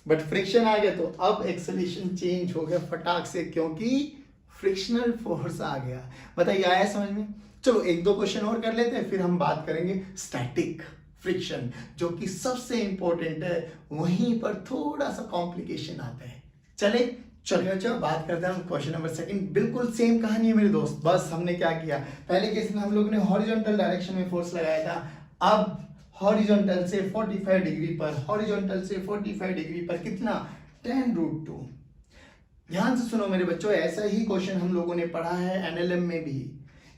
बट फ्रिक्शन आ गया तो अब एक्सेलरेशन चेंज हो गया फटाक से, क्योंकि फ्रिक्शनल फोर्स आ गया। बताइए आया समझ में? चलो एक दो क्वेश्चन और कर लेते हैं, फिर हम बात करेंगे स्टैटिक फ्रिक्शन, जो कि सबसे इंपॉर्टेंट है, वहीं पर थोड़ा सा कॉम्प्लिकेशन आता है। चले चलो बात करते हैं हम क्वेश्चन नंबर सेकंड। बिल्कुल सेम कहानी है मेरे दोस्त, बस हमने क्या किया, पहले केस में हम लोग ने हॉरिजॉन्टल डायरेक्शन में फोर्स लगाया था, अब हॉरिजॉन्टल से 45 डिग्री पर, हॉरिजॉन्टल से 45 डिग्री पर कितना 10√2। ध्यान से सुनो मेरे बच्चों, ऐसा ही क्वेश्चन हम लोगों ने पढ़ा है एनएलएम में भी,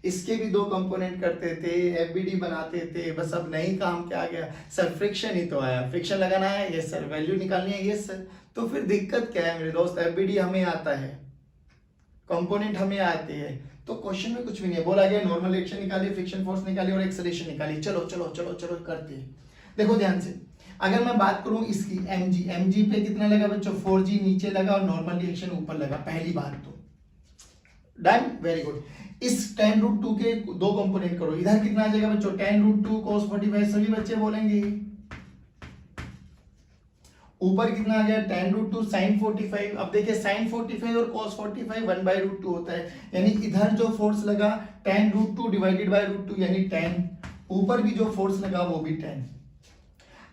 इसके भी 2 कंपोनेंट करते थे, एफबीडी बनाते थे, बस अब नई काम क्या गया सर, फ्रिक्शन ही तो आया, फ्रिक्शन लगाना है, यस सर, वैल्यू निकालनी है, यस सर। तो फिर दिक्कत क्या है मेरे दोस्त, एफबीडी हमें आता है, कंपोनेंट हमें आते हैं, तो क्वेश्चन में कुछ भी नहीं है, बोला गया नॉर्मल रिएक्शन निकालिए, फ्रिक्शन फोर्स निकालिए और एक्सेलरेशन निकालिए। चलो चलो चलो चलो करते हैं। देखो ध्यान से, अगर मैं बात करूं इसकी mg पे कितना लगा बच्चों, 4g नीचे लगा और नॉर्मल रिएक्शन ऊपर लगा, पहली बात तो डन, वेरी गुड। इस 10√2 के 2 कंपोनेंट करो, इधर कितना आ जाएगा बच्चों 10√2 cos 45, सभी बच्चे बोलेंगे। ऊपर कितना आ गया 10√2 sin 45। अब देखिए sin 45 और cos 45 1/√2 होता है, यानी इधर जो फोर्स लगा 10√2 डिवाइडेड बाय √2 यानी 10, ऊपर भी जो फोर्स लगा वो भी 10।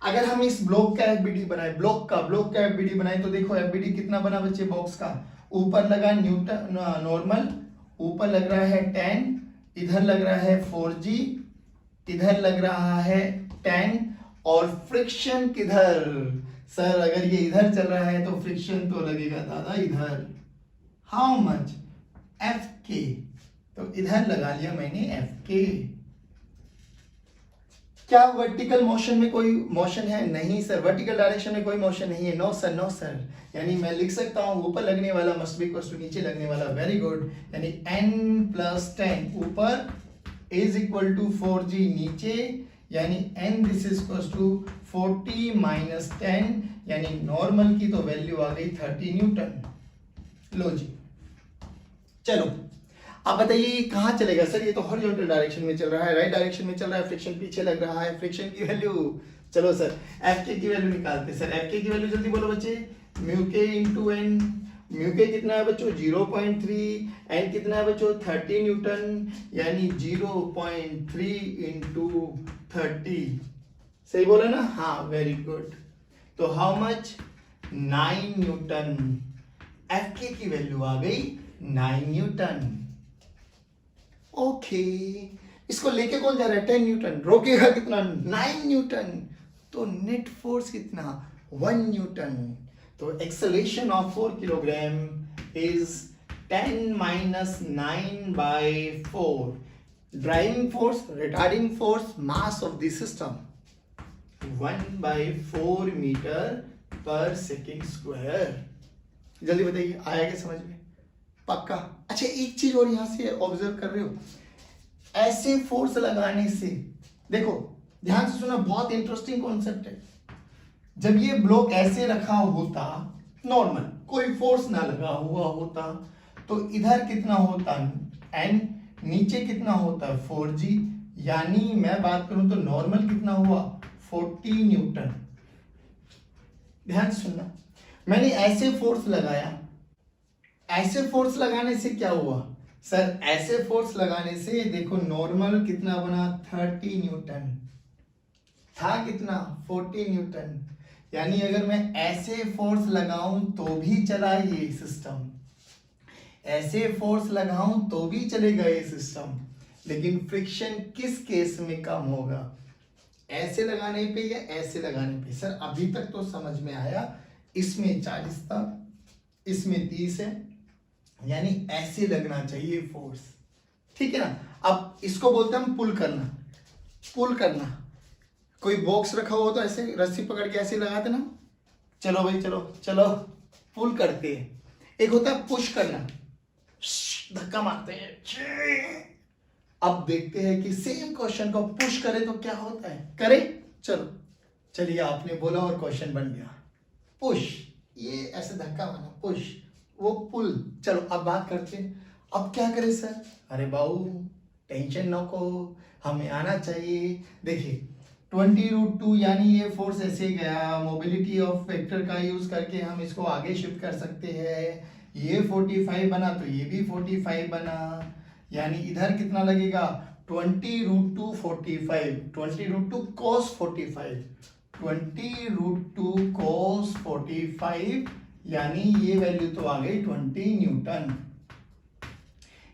अगर हम इस ब्लॉक का एफबीडी बनाए, ब्लॉक का एफबीडी बनाए, तो देखो एफबीडी कितना बना बच्चे बॉक्स का, ऊपर लगा न्यूटन नॉर्मल, ऊपर लग रहा है 10, इधर लग रहा है 4g, इधर लग रहा है 10, और फ्रिक्शन किधर सर, अगर ये इधर चल रहा है तो फ्रिक्शन तो लगेगा दादा इधर, हाउ मच Fk, तो इधर लगा लिया मैंने Fk। क्या वर्टिकल मोशन में कोई मोशन है? नहीं सर, वर्टिकल डायरेक्शन में कोई मोशन नहीं है, नो सर नो सर, यानी मैं लिख सकता हूं ऊपर लगने वाला मस्ट बी इक्वल टू नीचे लगने वाला, वेरी गुड, यानी n+10 ऊपर इज इक्वल टू 4g नीचे, यानी n this is equal to 40 minus 10, यानी नॉर्मल की तो वैल्यू आ गई 30 न्यूटन। लो जी, चलो अब बताइए कहां चलेगा सर, ये तो हॉरिजॉन्टल डायरेक्शन में चल रहा है, राइट डायरेक्शन में चल रहा है, फ्रिक्शन पीछे लग रहा है, फ्रिक्शन की वैल्यू, चलो सर Fk की वैल्यू निकालते हैं। सर Fk की वैल्यू जल्दी बोलो बच्चे, μk इंटू एन, म्यूके कितना है बच्चों 0.3, एन कितना है बच्चों 30 न्यूटन, यानी 0.3 इंटू 30, सही बोला ना, हाँ वेरी गुड, तो हाउ मच 9 न्यूटन, Fk की वैल्यू आ गई 9 न्यूटन। ओके, इसको लेके कौन जा रहा है 10 न्यूटन, रोकेगा कितना 9 न्यूटन, तो नेट फोर्स कितना 1 न्यूटन, तो acceleration of 4 kilogram is 10 minus 9/4, driving force, retarding force, mass of the system 1/4 metre per second square. जल्दी बताइए आया क्या समझ में? पक्का। अच्छा एक चीज और यहां से ऑब्जर्व कर रहे हो, ऐसे फोर्स लगाने से, देखो ध्यान से सुना, बहुत इंटरेस्टिंग कॉन्सेप्ट है। जब ये ब्लॉक ऐसे रखा होता नॉर्मल, कोई फोर्स ना लगा हुआ होता, तो इधर कितना होता n, नीचे कितना होता 4g, यानी मैं बात करूं तो नॉर्मल कितना हुआ 40 न्यूटन। ध्यान सुनना, मैंने ऐसे फोर्स लगाया, ऐसे फोर्स लगाने से क्या हुआ सर, ऐसे फोर्स लगाने से देखो नॉर्मल कितना बना 30 न्यूटन, था कितना 40 न्यूटन, यानी अगर मैं ऐसे फोर्स लगाऊं तो भी चला ये सिस्टम, ऐसे फोर्स लगाऊं तो भी चलेगा ये सिस्टम, लेकिन फ्रिक्शन किस केस में कम होगा, ऐसे लगाने पे या ऐसे लगाने पे? सर अभी तक तो समझ में आया, इसमें 40 था, इसमें 30 है, यानी ऐसे लगना चाहिए फोर्स, ठीक है ना। अब इसको बोलते हैं हम पुल करना। पुल करना, कोई बॉक्स रखा हो तो ऐसे रस्सी पकड़ के ऐसे लगाते ना, चलो भाई चलो चलो पुल करते हैं। एक होता है पुश करना, धक्का मारते हैं। अब देखते हैं कि सेम क्वेश्चन को पुश करें तो क्या होता है, करें? चलो चलिए, आपने बोला और क्वेश्चन बन गया। पुश, ये ऐसे धक्का मारना, पुश, वो पुल। चलो अब बात करते हैं, अब क्या करें सर? अरे बाबू टेंशन न को, हमें आना चाहिए। देखिए 20√2 यानी ये फोर्स ऐसे गया, मोबिलिटी ऑफ वेक्टर का यूज करके हम इसको आगे शिफ्ट कर सकते हैं। ये 45 बना तो ये भी 45 बना, यानी इधर कितना लगेगा? 20√2 45, 20√2 cos 45, 20√2 cos 45, यानी ये वैल्यू तो आ गई 20 न्यूटन।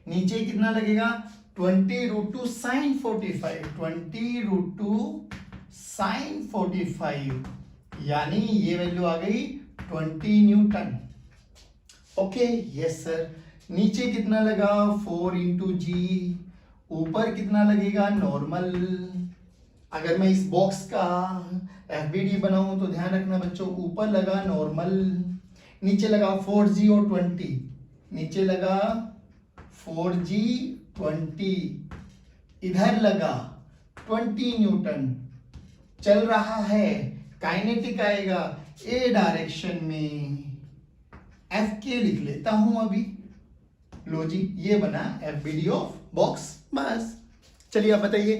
नीचे कितना लगेगा? 20√2 sin 45, 20√2 sin 45, यानी ये वैल्यू आ गई 20 न्यूटन। Okay yes sir. नीचे कितना लगा? 4 इंटू जी। ऊपर कितना लगेगा? नॉर्मल। अगर मैं इस बॉक्स का एफबीडी बनाऊं तो ध्यान रखना बच्चों, ऊपर लगा नॉर्मल, नीचे लगा 4G और 20, नीचे लगा 4G 20, इधर लगा 20 न्यूटन। चल रहा है, काइनेटिक आएगा ए डायरेक्शन में, एफ के लिख लेता हूं अभी। लो जी, ये बना एफबीडी ऑफ बॉक्स, बस। चलिए आप बताइए,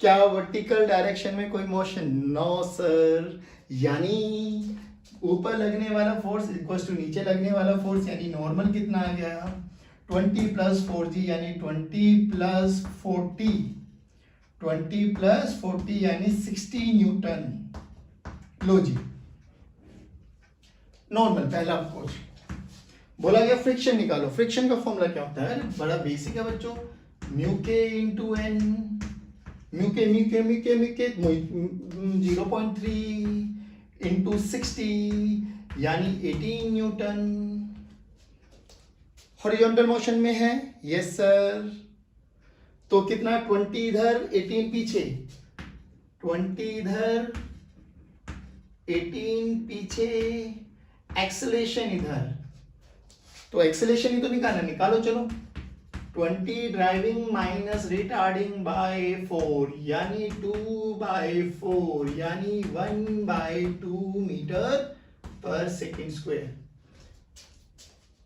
क्या वर्टिकल डायरेक्शन में कोई मोशन? नो सर, यानी ऊपर लगने वाला फोर्स इक्वल टू नीचे लगने वाला फोर्स, यानी नॉर्मल कितना आ गया? 20 प्लस 4G यानी 20 प्लस 40, 20 प्लस 40 यानी 60 न्यूटन। लो जी, नॉर्मल पहला क्वेश्चन बोला गया फ्रिक्शन निकालो। फ्रिक्शन का फॉर्मूला क्या होता है? बड़ा बेसिक है बच्चों, म्यू के इंटू एन, म्यू के 0.3 इंटू 60 यानी 18 न्यूटन। हॉरिजॉन्टल मोशन में है, यस सर। तो कितना? 20 इधर 18 पीछे, 20 इधर 18 पीछे, एक्सेलेरेशन इधर, तो एक्सेलेरेशन ही तो निकालना, निकालो चलो। 20 ड्राइविंग माइनस रिटार्डिंग बाय 4 यानी 2/4 यानी 1/2 मीटर पर सेकेंड स्क्वायर।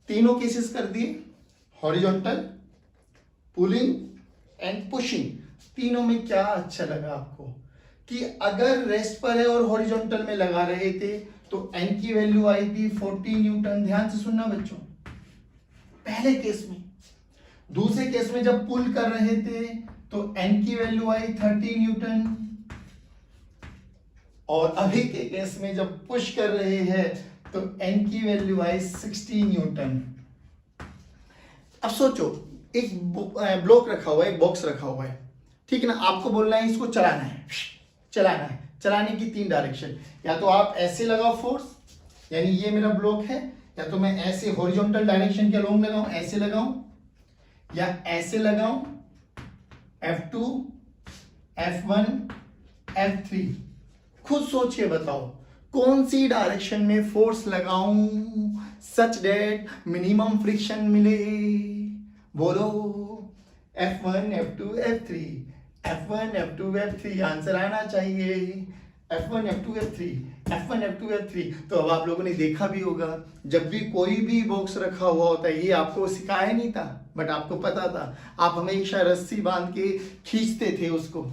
तीनों केसेस कर दिए, हॉरिजॉन्टल, पुलिंग एंड पुशिंग। तीनों में क्या अच्छा लगा आपको कि अगर रेस्ट पर है और हॉरिजॉन्टल में लगा रहे थे तो एन की वैल्यू आई थी 40 न्यूटन। ध्यान से सुनना बच्चों, पहले केस में। दूसरे केस में जब पुल कर रहे थे तो एन की वैल्यू आई 30 न्यूटन, और अभी के केस में जब पुश कर रहे हैं तो एन की वैल्यू आई 60 न्यूटन। अब सोचो, एक ब्लॉक रखा हुआ है, एक बॉक्स रखा हुआ है, ठीक है ना। आपको बोलना है इसको चलाना है, चलाना है। चलाने की 3 डायरेक्शन, या तो आप ऐसे लगाओ फोर्स, यानी ये मेरा ब्लॉक है, या तो मैं ऐसे हॉरिजॉन्टल डायरेक्शन के अलोंग लगाऊं, ऐसे लगाऊं, या ऐसे लगाऊं, F2 F1 F3। खुद सोचिए, बताओ कौन सी डायरेक्शन में फोर्स लगाऊं सच दैट मिनिमम फ्रिक्शन मिले? बोलो, F1 F2 F3, F1 F2 F3, answer आना चाहिए। F1 F2 F3, F1 F2 F3। तो अब आप लोगों ने देखा भी होगा, जब भी कोई भी बॉक्स रखा हुआ होता है, ये आपको सिखाया नहीं था बट आपको पता था, आप हमेशा रस्सी बांध के खींचते थे उसको,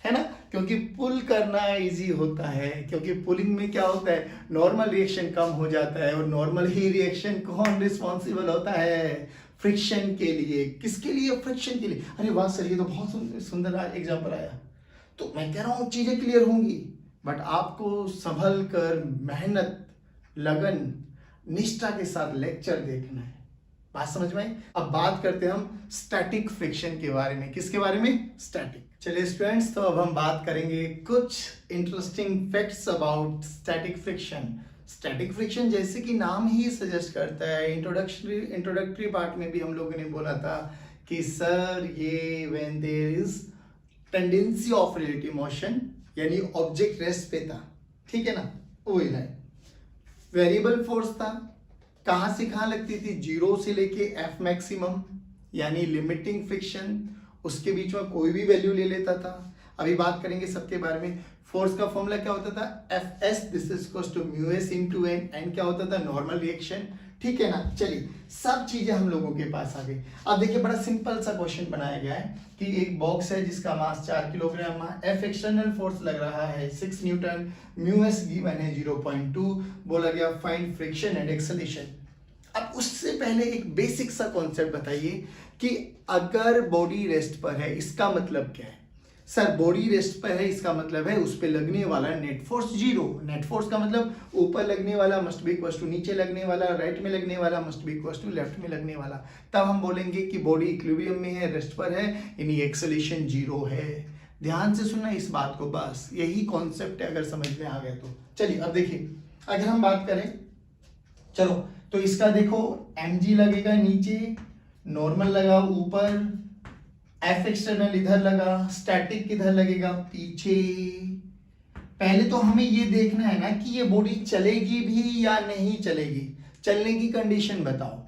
है ना, क्योंकि पुल करना इजी होता है। क्योंकि पुलिंग में क्या होता है, नॉर्मल रिएक्शन कम हो जाता है, और नॉर्मल ही रिएक्शन कौन रिस्पॉन्सिबल होता है? फ्रिक्शन के लिए। किसके लिए? फ्रिक्शन के लिए। अरे वाह सर, ये तो बहुत सुंदर एग्जाम्पल आया। तो मैं कह रहा हूँ चीजें क्लियर होंगी, बट आपको संभल कर, मेहनत, लगन, निष्ठा के साथ लेक्चर देखना है। बात समझ में आई? अब बात करते हैं हम स्टैटिक फ्रिक्शन के बारे में। किसके बारे में? स्टैटिक। चलिए स्टूडेंट्स, तो अब हम बात करेंगे कुछ interesting facts about static friction. Static friction जैसे कि नाम ही सजेस्ट करता है, इंट्रोडक्टरी पार्ट में भी हम लोगों ने बोला था कि सर ये when there is tendency of relative motion, यानी ऑब्जेक्ट रेस्ट पे था, ठीक है ना, वही लाइन। वेरिएबल फोर्स था, कहाँ से कहाँ लगती थी, 0 से लेके एफ मैक्सिमम यानी लिमिटिंग फ्रिक्शन, उसके बीच में कोई भी वैल्यू ले लेता था। अभी बात करेंगे सबके बारे में। फोर्स का फॉर्मूला क्या होता था, F S this is equals to mu S into N, N क्या होता था, नॉर्मल रिएक्शन, ठीक है ना। चलिए सब चीजें हम लोगों के पास आ गई। अब देखिए बड़ा सिंपल सा क्वेश्चन बनाया गया है कि एक बॉक्स है जिसका मास 4 किलोग्राम, एफ एक्सटर्नल फोर्स लग रहा है 6 न्यूटन, म्यू एस गिवन है 0.2, बोला गया फाइंड फ्रिक्शन एंड एक्सेलरेशन। अब उससे पहले एक बेसिक सा कॉन्सेप्ट बताइए कि अगर बॉडी रेस्ट पर है इसका मतलब क्या है। सर बॉडी रेस्ट पर है इसका मतलब है उस पर लगने वाला नेट फोर्स 0। नेट फोर्स का मतलब ऊपर लगने वाला मस्ट बी इक्वल टू नीचे लगने वाला, राइट में लगने वाला must be equal to left में लगने वाला। तब हम बोलेंगे कि बॉडी इक्विलिब्रियम में है, रेस्ट पर है, यानी एक्सेलरेशन 0 है। ध्यान से सुनना इस बात को, बस यही कॉन्सेप्ट है, अगर समझ में आ गया तो। चलिए अब देखिए, अगर हम बात करें, चलो तो इसका देखो mg लगेगा नीचे, नॉर्मल लगा ऊपर, एफ एक्सटर्नल इधर लगा, स्टैटिक किधर लगेगा, पीछे। पहले तो हमें ये देखना है ना कि ये बॉडी चलेगी भी या नहीं चलेगी। चलने की कंडीशन बताओ।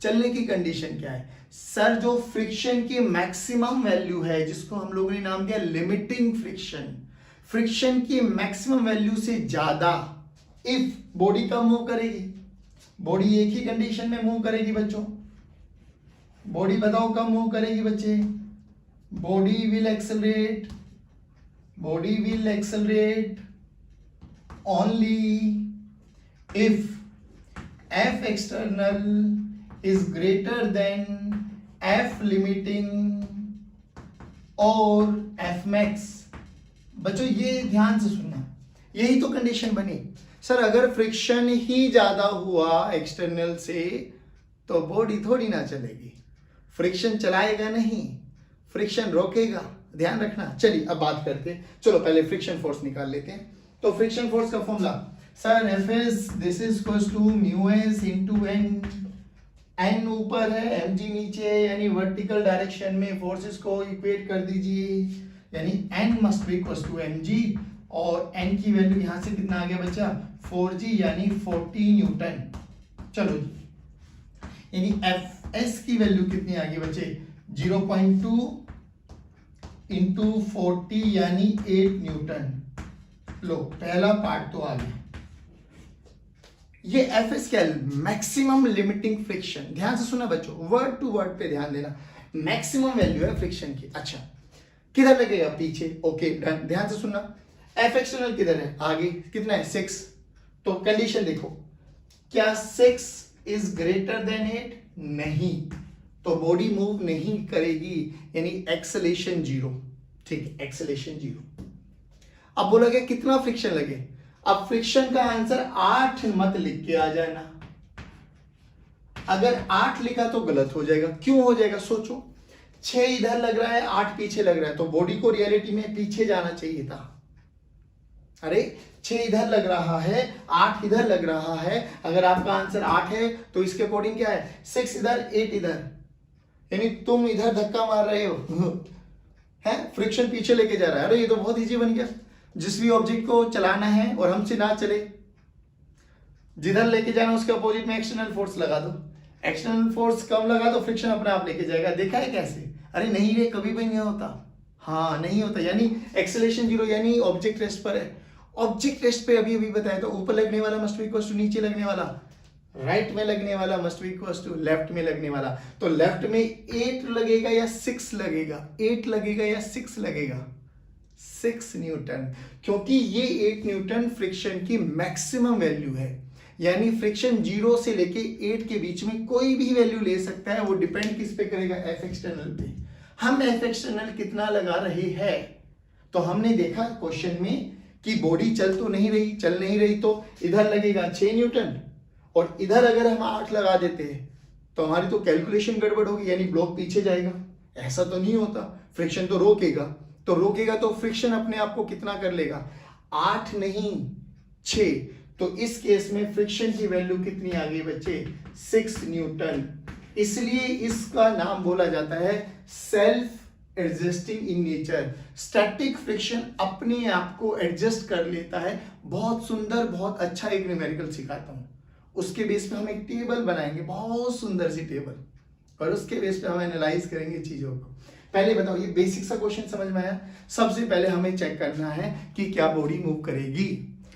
चलने की कंडीशन क्या है सर, जो फ्रिक्शन की मैक्सिमम वैल्यू है जिसको हम लोगों ने नाम दिया लिमिटिंग फ्रिक्शन, फ्रिक्शन की मैक्सिमम वैल्यू से ज्यादा इफ बॉडी कब मूव करेगी, बॉडी एक ही कंडीशन में मूव करेगी बच्चों। बॉडी बताओ कब मूव करेगी बच्चे, body will accelerate only if F external is greater then F limiting और एफ मैक्स। बच्चों ये ध्यान से सुनना, यही तो कंडीशन बनी। सर अगर फ्रिक्शन ही ज्यादा हुआ एक्सटर्नल से तो बॉडी थोड़ी ना चलेगी, फ्रिक्शन चलाएगा नहीं, फ्रिक्शन रोकेगा, ध्यान रखना। चलिए अब बात करते हैं, चलो पहले फ्रिक्शन फोर्स निकाल लेते हैं। तो फ्रिक्शन फोर्स का formula sir F S this is equals to mu S into N, N ऊपर है mg नीचे, यानी वर्टिकल डायरेक्शन में फोर्सेस को इक्वेट कर दीजिए, यानी n must be equals to mg, और n की वैल्यू यहां से कितना आ गया बच्चा, 4g यानी 40 न्यूटन। चलो यानी fs की वैल्यू कितनी आ गई बच्चे, 0.2 इंटू 40 यानी 8 न्यूटन। लो पहला पार्ट तो आ गया। ये एफएस क्या है, मैक्सिमम लिमिटिंग फ्रिक्शन। ध्यान से सुना बच्चों, वर्ड टू वर्ड पे ध्यान देना, मैक्सिमम वैल्यू है फ्रिक्शन की। अच्छा किधर लगेगा, पीछे, ओके डन। ध्यान से सुनना, एफ एक्सटर्नल किधर है, आगे, कितना है 6। तो कंडीशन देखो, क्या 6 इज ग्रेटर देन 8, नहीं, तो बॉडी मूव नहीं करेगी, यानी एक्सेलरेशन 0, ठीक है, एक्सेलरेशन 0। अब बोला गया कितना फ्रिक्शन लगे, अब फ्रिक्शन का आंसर 8 मत लिख के आ जाना। अगर 8 लिखा तो गलत हो जाएगा। क्यों हो जाएगा, सोचो, 6 इधर लग रहा है, 8 पीछे लग रहा है, तो बॉडी को रियलिटी में पीछे जाना चाहिए था। अरे 6 इधर लग रहा है, 8 इधर लग रहा है, अगर आपका आंसर 8 है तो इसके अकॉर्डिंग क्या है, 6 इधर 8 इधर, यानी तुम इधर धक्का मार रहे हो है, फ्रिक्शन पीछे लेके जा रहा है। अरे ये तो बहुत इजी बन गया, जिस भी ऑब्जेक्ट को चलाना है और हमसे ना चले, जिधर लेके जाना उसके अपोजिट में एक्सटर्नल फोर्स लगा दो, एक्सटर्नल फोर्स कम लगा दो, फ्रिक्शन अपने आप लेके जाएगा। देखा है कैसे, अरे नहीं रे कभी भी नहीं होता, हाँ नहीं होता, यानी एक्सेलरेशन 0, यानी ऑब्जेक्ट रेस्ट पर है। ऑब्जेक्ट रेस्ट पे अभी अभी बताया, तो ऊपर लगने वाला मस्ट बी इक्वल टू नीचे लगने वाला, राइट में लगने वाला must be equal to left में लगने वाला। तो लेफ्ट में 8 लगेगा या 6 लगेगा, 8 लगेगा या 6 लगेगा, 6 न्यूटन, क्योंकि ये 8 न्यूटन फ्रिक्शन की मैक्सिमम वैल्यू है। यानी फ्रिक्शन 0 से लेके 8 के बीच में कोई भी वैल्यू ले सकता है, वो डिपेंड किस पे करेगा, एफ एक्सटर्नल पे। हम एफ एक्सटर्नल कितना लगा रहे हैं, तो हमने देखा क्वेश्चन में कि बॉडी चल तो नहीं रही, चल नहीं रही, तो इधर लगेगा 6 न्यूटन, और इधर अगर हम 8 लगा देते हैं तो हमारी तो कैलकुलेशन गड़बड़ होगी, यानी ब्लॉक पीछे जाएगा। ऐसा तो नहीं होता, फ्रिक्शन तो रोकेगा। तो रोकेगा तो फ्रिक्शन अपने आप को कितना कर लेगा, 8 नहीं 6। तो इस केस में फ्रिक्शन की वैल्यू कितनी आ गई बच्चे, 6 न्यूटन। इसलिए इसका नाम बोला जाता है self adjusting in nature. Static friction अपने आप को एडजस्ट कर लेता है। बहुत सुंदर, बहुत अच्छा एक न्यूमेरिकल सिखाता हूं, उसके बेस पे हम एक टेबल बनाएंगे, बहुत सुंदर सी टेबल, और उसके बेस पे हम एनालाइज करेंगे चीजों को। पहले बताओ, ये बेसिक सा क्वेश्चन समझ में आया? सबसे पहले हमें चेक करना है कि क्या बॉडी मूव करेगी,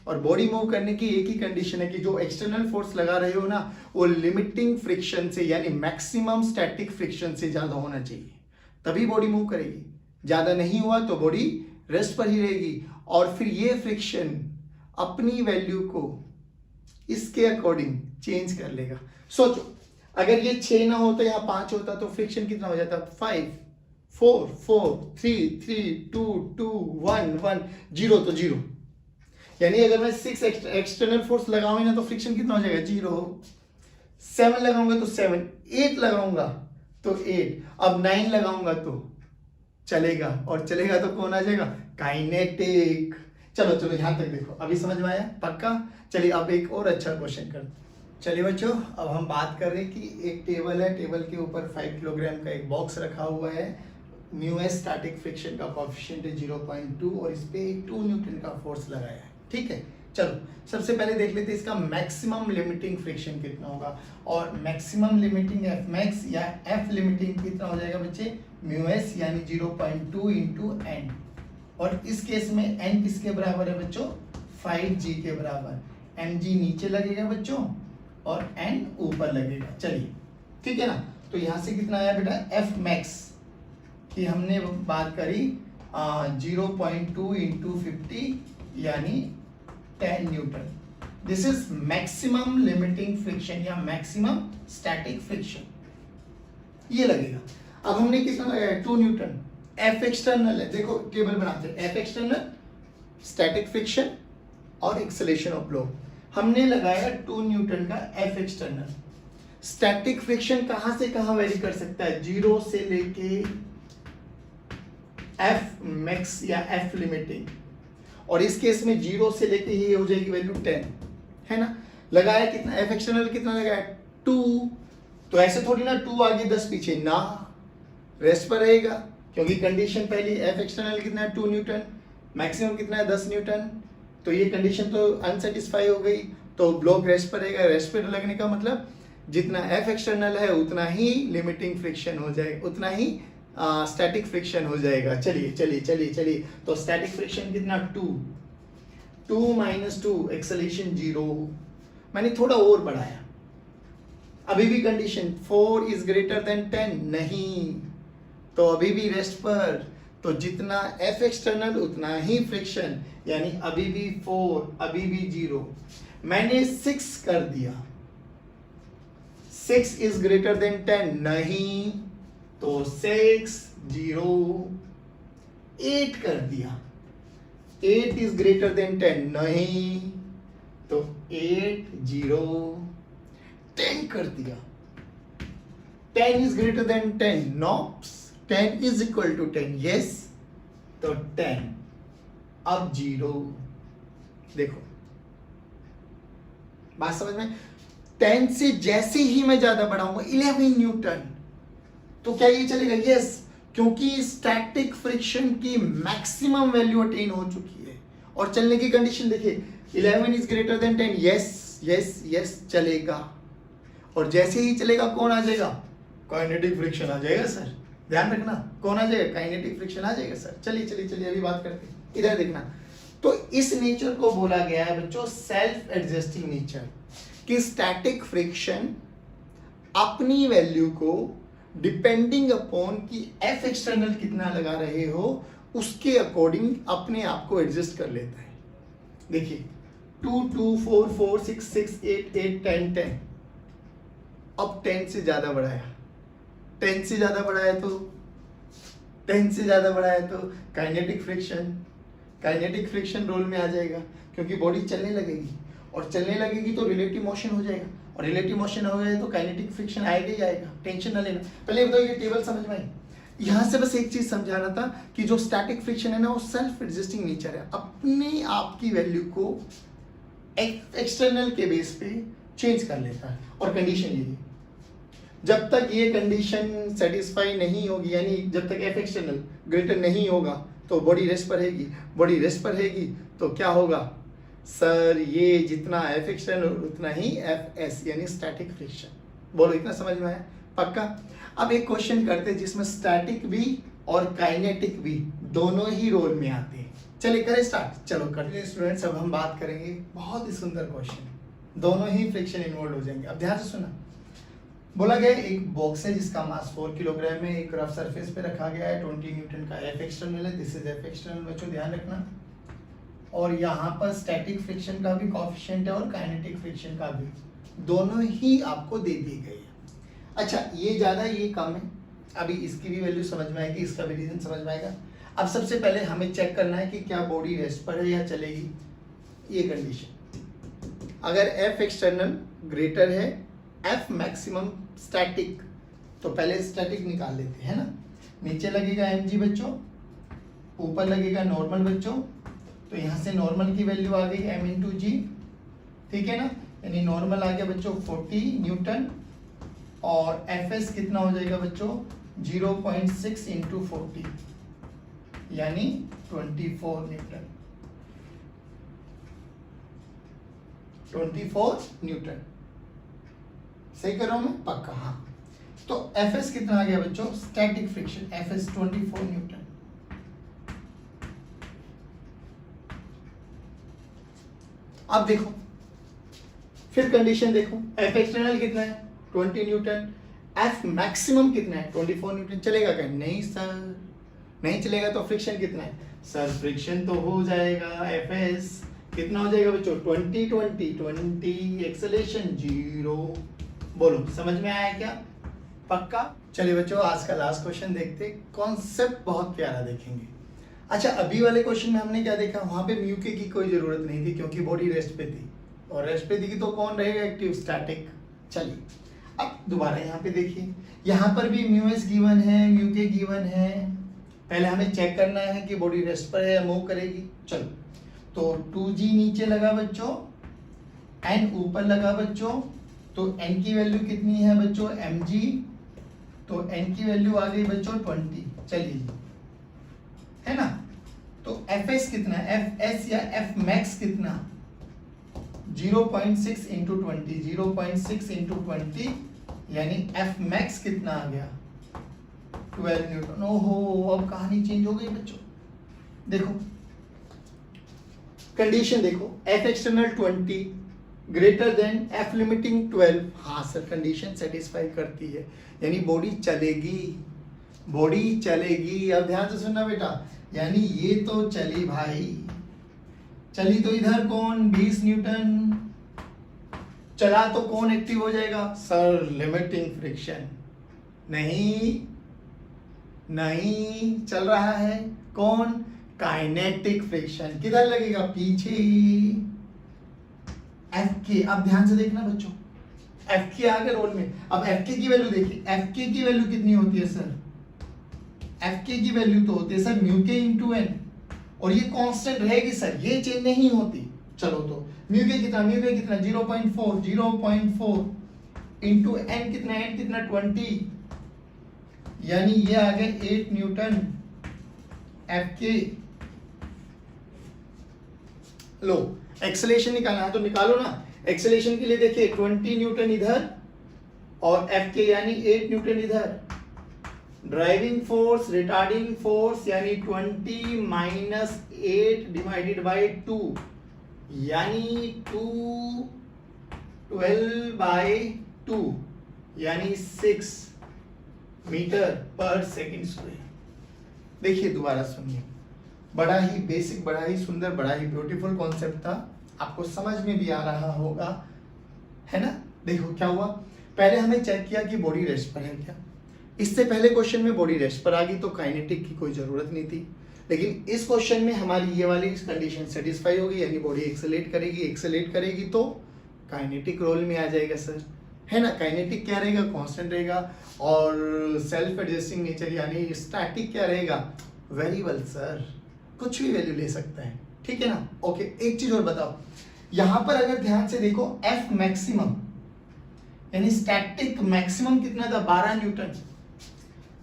और बॉडी मूव करने की एक ही कंडीशन है कि जो एक्सटर्नल फोर्स लगा रहे हो ना, वो लिमिटिंग फ्रिक्शन से यानी मैक्सिमम स्टैटिक फ्रिक्शन से ज्यादा होना चाहिए, तभी बॉडी मूव करेगी। ज्यादा नहीं हुआ तो बॉडी रेस्ट पर ही रहेगी, और फिर ये फ्रिक्शन अपनी वैल्यू को इसके अकॉर्डिंग चेंज कर लेगा। सोचो, अगर ये 6 ना होता, यहाँ 5 होता, तो फ्रिक्शन कितना हो जाता, 5 4 4 3 3 2 2 1 1 0, तो 0। यानी अगर मैं 6 एक्सटर्नल फोर्स लगाऊंगा ना तो फ्रिक्शन कितना हो जाएगा, 0। 7 लगाऊंगा तो 7, 8 लगाऊंगा तो 8, अब 9 लगाऊंगा तो चलेगा, और चलेगा तो कौन आ जाएगा, काइनेटिक। चलो चलो यहां तक देखो, अभी समझ में आया पक्का? चलिए अब एक और अच्छा क्वेश्चन करते हैं। चलिए बच्चों, अब हम बात कर रहे हैं कि एक टेबल है, टेबल के ऊपर 5 किलोग्राम का एक बॉक्स रखा हुआ है, म्यू एस स्टैटिक फ्रिक्शन का कोएफिशिएंट है 0.2, और इस पे 2 न्यूटन का फोर्स लगाया है। ठीक है, चलो सबसे पहले देख लेते हैं इसका मैक्सिमम लिमिटिंग फ्रिक्शन कितना होगा, और मैक्सिमम लिमिटिंग एफ मैक्स या एफ लिमिटिंग कितना हो जाएगा बच्चे, म्यू एस यानी 0.2 इंटू एन, और इस केस में एन किसके बराबर है बच्चों, 5g के बराबर। mg नीचे लगेगा बच्चों और n ऊपर लगेगा। चलिए ठीक है ना, तो यहां से कितना आया बेटा, एफ मैक्स की हमने बात करी 0.2 इंटू 50 यानी 10 Newton. This is maximum limiting friction या मैक्सिमम स्टैटिक फ्रिक्शन, ये लगेगा। अब हमने कितना लगाया, 2 न्यूटन। एफ एक्सटर्नल है, देखो टेबल बनाते हैं, एफ एक्सटर्नल स्टैटिक फ्रिक्शन और एक्सेलेरेशन ऑफ फ्लो। हमने लगाया 2 न्यूटन का एफ एक्सटर्नल। स्टैटिक फ्रिक्शन कहां से कहां वेरी कर सकता है, 0 से लेके एफ मैक्स या एफ लिमिटिंग, और इस केस में 0 से लेके ये हो जाएगी वैल्यू 10, है ना। लगाया कितना, एफ एक्सटर्नल कितना लगाया, 2। तो ऐसे थोड़ी ना 2 आगे 10 पीछे ना, रेस्ट पर रहेगा, क्योंकि कंडीशन पहली एफ एक्सटर्नल कितना है 2 न्यूटन, मैक्सिमम कितना है 10 न्यूटन, तो ये कंडीशन तो अनसेटिस्फाई हो गई, तो ब्लॉक रेस्ट पर रहेगा। रेस्ट पर लगने का मतलब जितना एफ एक्सटर्नल है उतना ही लिमिटिंग फ्रिक्शन हो जाएगा, उतना ही स्टैटिक फ्रिक्शन हो जाएगा। चलिए चलिए चलिए चलिए, तो स्टैटिक फ्रिक्शन कितना, 2 माइनस 2, एक्सेलेरेशन 0। मैंने थोड़ा और बढ़ाया, अभी भी कंडीशन 4 इज ग्रेटर देन 10 नहीं, तो अभी भी रेस्ट पर, तो जितना एफ एक्सटर्नल उतना ही फ्रिक्शन, यानी अभी भी 4, अभी भी 0। मैंने 6 कर दिया, 6 इज ग्रेटर देन 10 नहीं, तो 6 0। 8 कर दिया, 8 इज ग्रेटर देन 10 नहीं, तो 8 0। 10 कर दिया, 10 is greater than 10 no, 10 is equal to 10 yes, तो 10 अब 0। देखो बात समझ में, 10 से जैसे ही मैं ज्यादा बढ़ाऊंगा 11 न्यूटन, तो क्या ये चलेगा, यस, क्योंकि स्टैटिक फ्रिक्शन की मैक्सिमम वैल्यू अटेन हो चुकी है, और चलने की कंडीशन देखिए, 11 is greater than 10 yes yes yes, चलेगा। और जैसे ही चलेगा कौन आ जाएगा, काइनेटिक फ्रिक्शन आ जाएगा सर, ध्यान रखना, कौन आ जाएगा, काइनेटिक फ्रिक्शन आ जाएगा सर। चलिए चलिए चलिए अभी बात करते हैं, इधर देखना। तो इस नेचर को बोला गया है बच्चों सेल्फ एडजस्टिंग नेचर, कि स्टैटिक फ्रिक्शन अपनी वैल्यू को डिपेंडिंग अपॉन कि एफ एक्सटर्नल कितना लगा रहे हो उसके अकॉर्डिंग अपने आप को एडजस्ट कर लेता है। देखिए 2 2 4 4 6 6 8 8 10 10, अब 10 से ज्यादा बढ़ाया, 10 से ज्यादा बढ़ाया तो 10 से ज्यादा बढ़ाया तो काइनेटिक फ्रिक्शन रोल में आ जाएगा, क्योंकि बॉडी चलने लगेगी, और चलने लगेगी तो रिलेटिव मोशन हो जाएगा, और रिलेटिव मोशन हो जाए तो काइनेटिक फ्रिक्शन आएगा ही आएगा, टेंशन ना लेना। पहले बताओ ये टेबल समझ में आई, यहां से बस एक चीज समझाना था कि जो स्टैटिक फ्रिक्शन है ना वो सेल्फ एडजस्टिंग नेचर है, अपने आप की वैल्यू को एक्सटर्नल के बेस पे चेंज कर लेता है। और कंडीशन ये है, जब तक ये कंडीशन सेटिस्फाई नहीं होगी, यानी जब तक एफ एक्सटर्नल ग्रेटर नहीं होगा तो बॉडी रेस्ट पर रहेगी, बॉडी रेस्ट पर रहेगी तो क्या होगा सर, ये जितना एफ एक्सटर्नल उतना ही एफ एस यानी स्टैटिक फ्रिक्शन। बोलो इतना समझ में आया? पक्का। अब एक क्वेश्चन करते हैं जिसमें स्टैटिक भी और काइनेटिक भी दोनों ही रोल में आते हैं। चलिए करें स्टार्ट। चलो करते हैं स्टूडेंट्स, अब हम बात करेंगे बहुत ही सुंदर क्वेश्चन, दोनों ही फ्रिक्शन इन्वॉल्व हो जाएंगे। अब ध्यान से सुना, बोला गया एक बॉक्स है जिसका मास 4 किलोग्राम है, एक रफ सरफेस पे रखा गया है, 20 न्यूटन का एफ एक्सटर्नल है, दिस इज एफ एक्सटर्नल, बच्चों ध्यान रखना। और यहाँ पर स्टैटिक फ्रिक्शन का भी कोएफिशिएंट है और काइनेटिक फ्रिक्शन का भी, दोनों ही आपको दे दी गई है। अच्छा, ये ज्यादा ये कम है, अभी इसकी भी वैल्यू समझ में आएगी, इसका भी रीजन समझ में आएगा। अब सबसे पहले हमें चेक करना है कि क्या बॉडी रेस्ट पर है या चलेगी। ये कंडीशन, अगर एफ एक्सटर्नल ग्रेटर है एफ मैक्सिमम स्टैटिक, तो पहले स्टैटिक निकाल लेते हैं ना। नीचे लगेगा mg बच्चों, ऊपर लगेगा नॉर्मल बच्चों, तो यहाँ से नॉर्मल की वैल्यू आ गई m इंटू जी, ठीक है ना, यानी नॉर्मल आ गया बच्चों 40 न्यूटन, और fs कितना हो जाएगा बच्चों 0.6 इंटू 40 यानी 24 न्यूटन, 24 न्यूटन। सही कर रहा हूं मैं? पक्का। हाँ, तो Fs कितना आ गया बच्चों, स्टैटिक फ्रिक्शन Fs 24 न्यूटन। अब देखो, फिर कंडीशन देखो, F एक्सटर्नल कितना है 20 न्यूटन, F मैक्सिमम कितना है 24 न्यूटन। चलेगा क्या? नहीं सर, नहीं चलेगा। तो फ्रिक्शन कितना है सर? फ्रिक्शन तो हो जाएगा Fs कितना हो जाएगा बच्चों 20 एक्सेलरेशन 0। बोलो समझ में आया क्या? पक्का। चलिए बच्चों, आज का लास्ट क्वेश्चन देखते, कॉन्सेप्ट बहुत प्यारा देखेंगे। अच्छा, अभी वाले क्वेश्चन में हमने क्या देखा, वहां पे म्यू के की कोई जरूरत नहीं थी क्योंकि बॉडी रेस्ट पे थी, और रेस्ट पे थी तो कौन रहेगा एक्टिव, स्टैटिक। चलिए अब दोबारा यहाँ पे देखिए, यहाँ पर भी म्यू एस गिवन है, म्यू के गिवन है। पहले हमें चेक करना है कि बॉडी रेस्ट पर है या मूव करेगी। चलो, तो 2g नीचे लगा बच्चों, n ऊपर लगा बच्चों, तो n की वैल्यू कितनी है बच्चों mg, तो n की वैल्यू आ गई बच्चों 20। चलिए, है ना, तो fs कितना, fs या f max कितना 0.6 इंटू 20, 0.6 इंटू 20 यानी f max कितना आ गया 12 न्यूटन। ओहो, अब कहानी चेंज हो गई बच्चों। देखो कंडीशन देखो, f external 20 greater than f limiting 12। हाँ सर, कंडीशन सेटिस्फाई करती है, यानी बॉडी चलेगी, बॉडी चलेगी। अब ध्यान से सुनना बेटा, यानी ये तो चली भाई, चली तो इधर कौन 20 न्यूटन, चला तो कौन एक्टिव हो जाएगा सर, लिमिटिंग फ्रिक्शन। नहीं नहीं चल रहा है कौन, काइनेटिक फ्रिक्शन। किधर लगेगा, पीछे एफ के। अब ध्यान से देखना बच्चों, एफ के आ गए रोल में। अब एफ के की वैल्यू देखिए, एफ के की वैल्यू कितनी होती है सर, एफ के की वैल्यू तो होती है सर म्यू के इंटू एन, और ये कांस्टेंट रहेगी सर, ये चेंज नहीं होती। चलो तो म्यू के कितना, म्यू के कितना 0.4 इंटू एन कितना, एन कितना 20, यानी ये आ गए 8 न्यूटन एफ के। लो, एक्सेलरेशन निकालना है तो निकालो ना। एक्सेलरेशन के लिए देखिए 20 न्यूटन इधर और एफ के यानी 8 न्यूटन इधर। ड्राइविंग फोर्स, रिटार्डिंग फोर्स यानी 20 माइनस 8 डिवाइडेड बाय 2 यानी 12 बाय 2 यानी 6 मीटर पर सेकेंड स्क्वायर। देखिए दोबारा सुनिए, बड़ा ही बेसिक, बड़ा ही सुंदर, बड़ा ही ब्यूटीफुल कॉन्सेप्ट था, आपको समझ में भी आ रहा होगा, है ना। देखो क्या हुआ, पहले हमें चेक किया कि बॉडी रेस्ट पर है क्या। इससे पहले क्वेश्चन में बॉडी रेस्ट पर आ गई तो काइनेटिक की कोई जरूरत नहीं थी, लेकिन इस क्वेश्चन में हमारी ये वाली कंडीशन सेटिस्फाई होगी, यानी बॉडी एक्सेलरेट करेगी, एक्सेलरेट करेगी तो काइनेटिक रोल में आ जाएगा सर। है ना। काइनेटिक क्या रहेगा, कांस्टेंट रहेगा, और सेल्फ एडजस्टिंग नेचर यानी स्टैटिक क्या रहेगा, वेरिएबल सर, कुछ भी वैल्यू ले सकता है, ठीक है ना। ओके, एक चीज और बताओ, यहां पर अगर ध्यान से देखो एफ मैक्सिमम यानी स्टैटिक मैक्सिमम कितना था, 12 न्यूटन,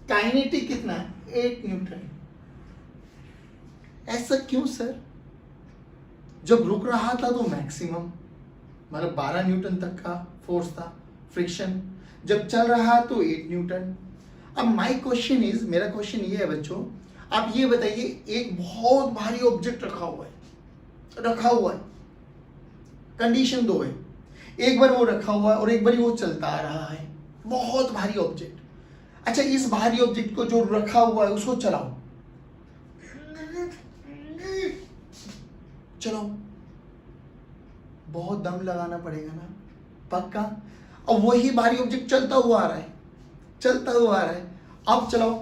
काइनेटिक कितना है, 8 न्यूटन। ऐसा क्यों सर, जब रुक रहा था तो मैक्सिमम मतलब 12 न्यूटन तक का फोर्स था फ्रिक्शन, जब चल रहा तो 8 न्यूटन। अब माय क्वेश्चन इज, मेरा क्वेश्चन ये है बच्चों, आप ये बताइए एक बहुत भारी ऑब्जेक्ट रखा हुआ है, कंडीशन दो है, एक बार वो रखा हुआ है और एक बार वो चलता आ रहा है, बहुत भारी ऑब्जेक्ट। अच्छा, इस भारी ऑब्जेक्ट को जो रखा हुआ है उसको चलाओ, चलो बहुत दम लगाना पड़ेगा ना, पक्का। अब वही भारी ऑब्जेक्ट चलता हुआ आ रहा है, अब चलाओ,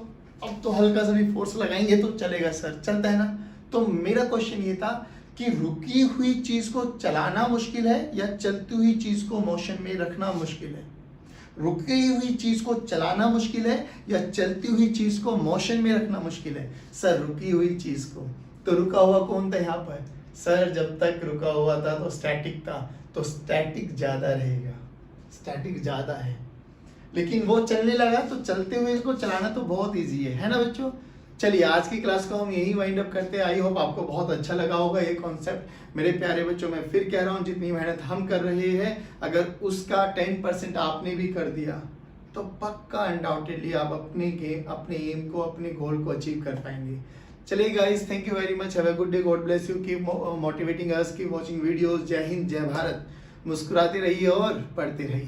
अब तो हल्का सा भी फोर्स लगाएंगे तो चलेगा सर, चलता है ना। तो मेरा क्वेश्चन ये था कि रुकी हुई चीज को चलाना मुश्किल है या चलती हुई चीज को मोशन में रखना मुश्किल है, रुकी हुई चीज को चलाना मुश्किल है या चलती हुई चीज को मोशन में रखना मुश्किल है, सर रुकी हुई चीज को। तो रुका हुआ कौन था यहाँ पर, सर जब तक रुका हुआ था तो स्टैटिक था, तो स्टैटिक ज्यादा रहेगा, स्टैटिक ज्यादा है, लेकिन वो चलने लगा तो चलते हुए इसको चलाना तो बहुत इजी है ना बच्चों। चलिए आज की क्लास को हम यही वाइंड अप करते हैं। आई होप आपको बहुत अच्छा लगा होगा ये कॉन्सेप्ट। मेरे प्यारे बच्चों, मैं फिर कह रहा हूँ, जितनी मेहनत हम कर रहे हैं अगर उसका 10% आपने भी कर दिया तो पक्का अनडाउटेडली आप अपने एम को, अपने गोल को अचीव कर पाएंगे। चलिए guys, thank you very much, have a good day, God bless you, keep motivating us, keep watching videos. जय हिंद, जय भारत। मुस्कुराते रहिए और पढ़ते रहिए।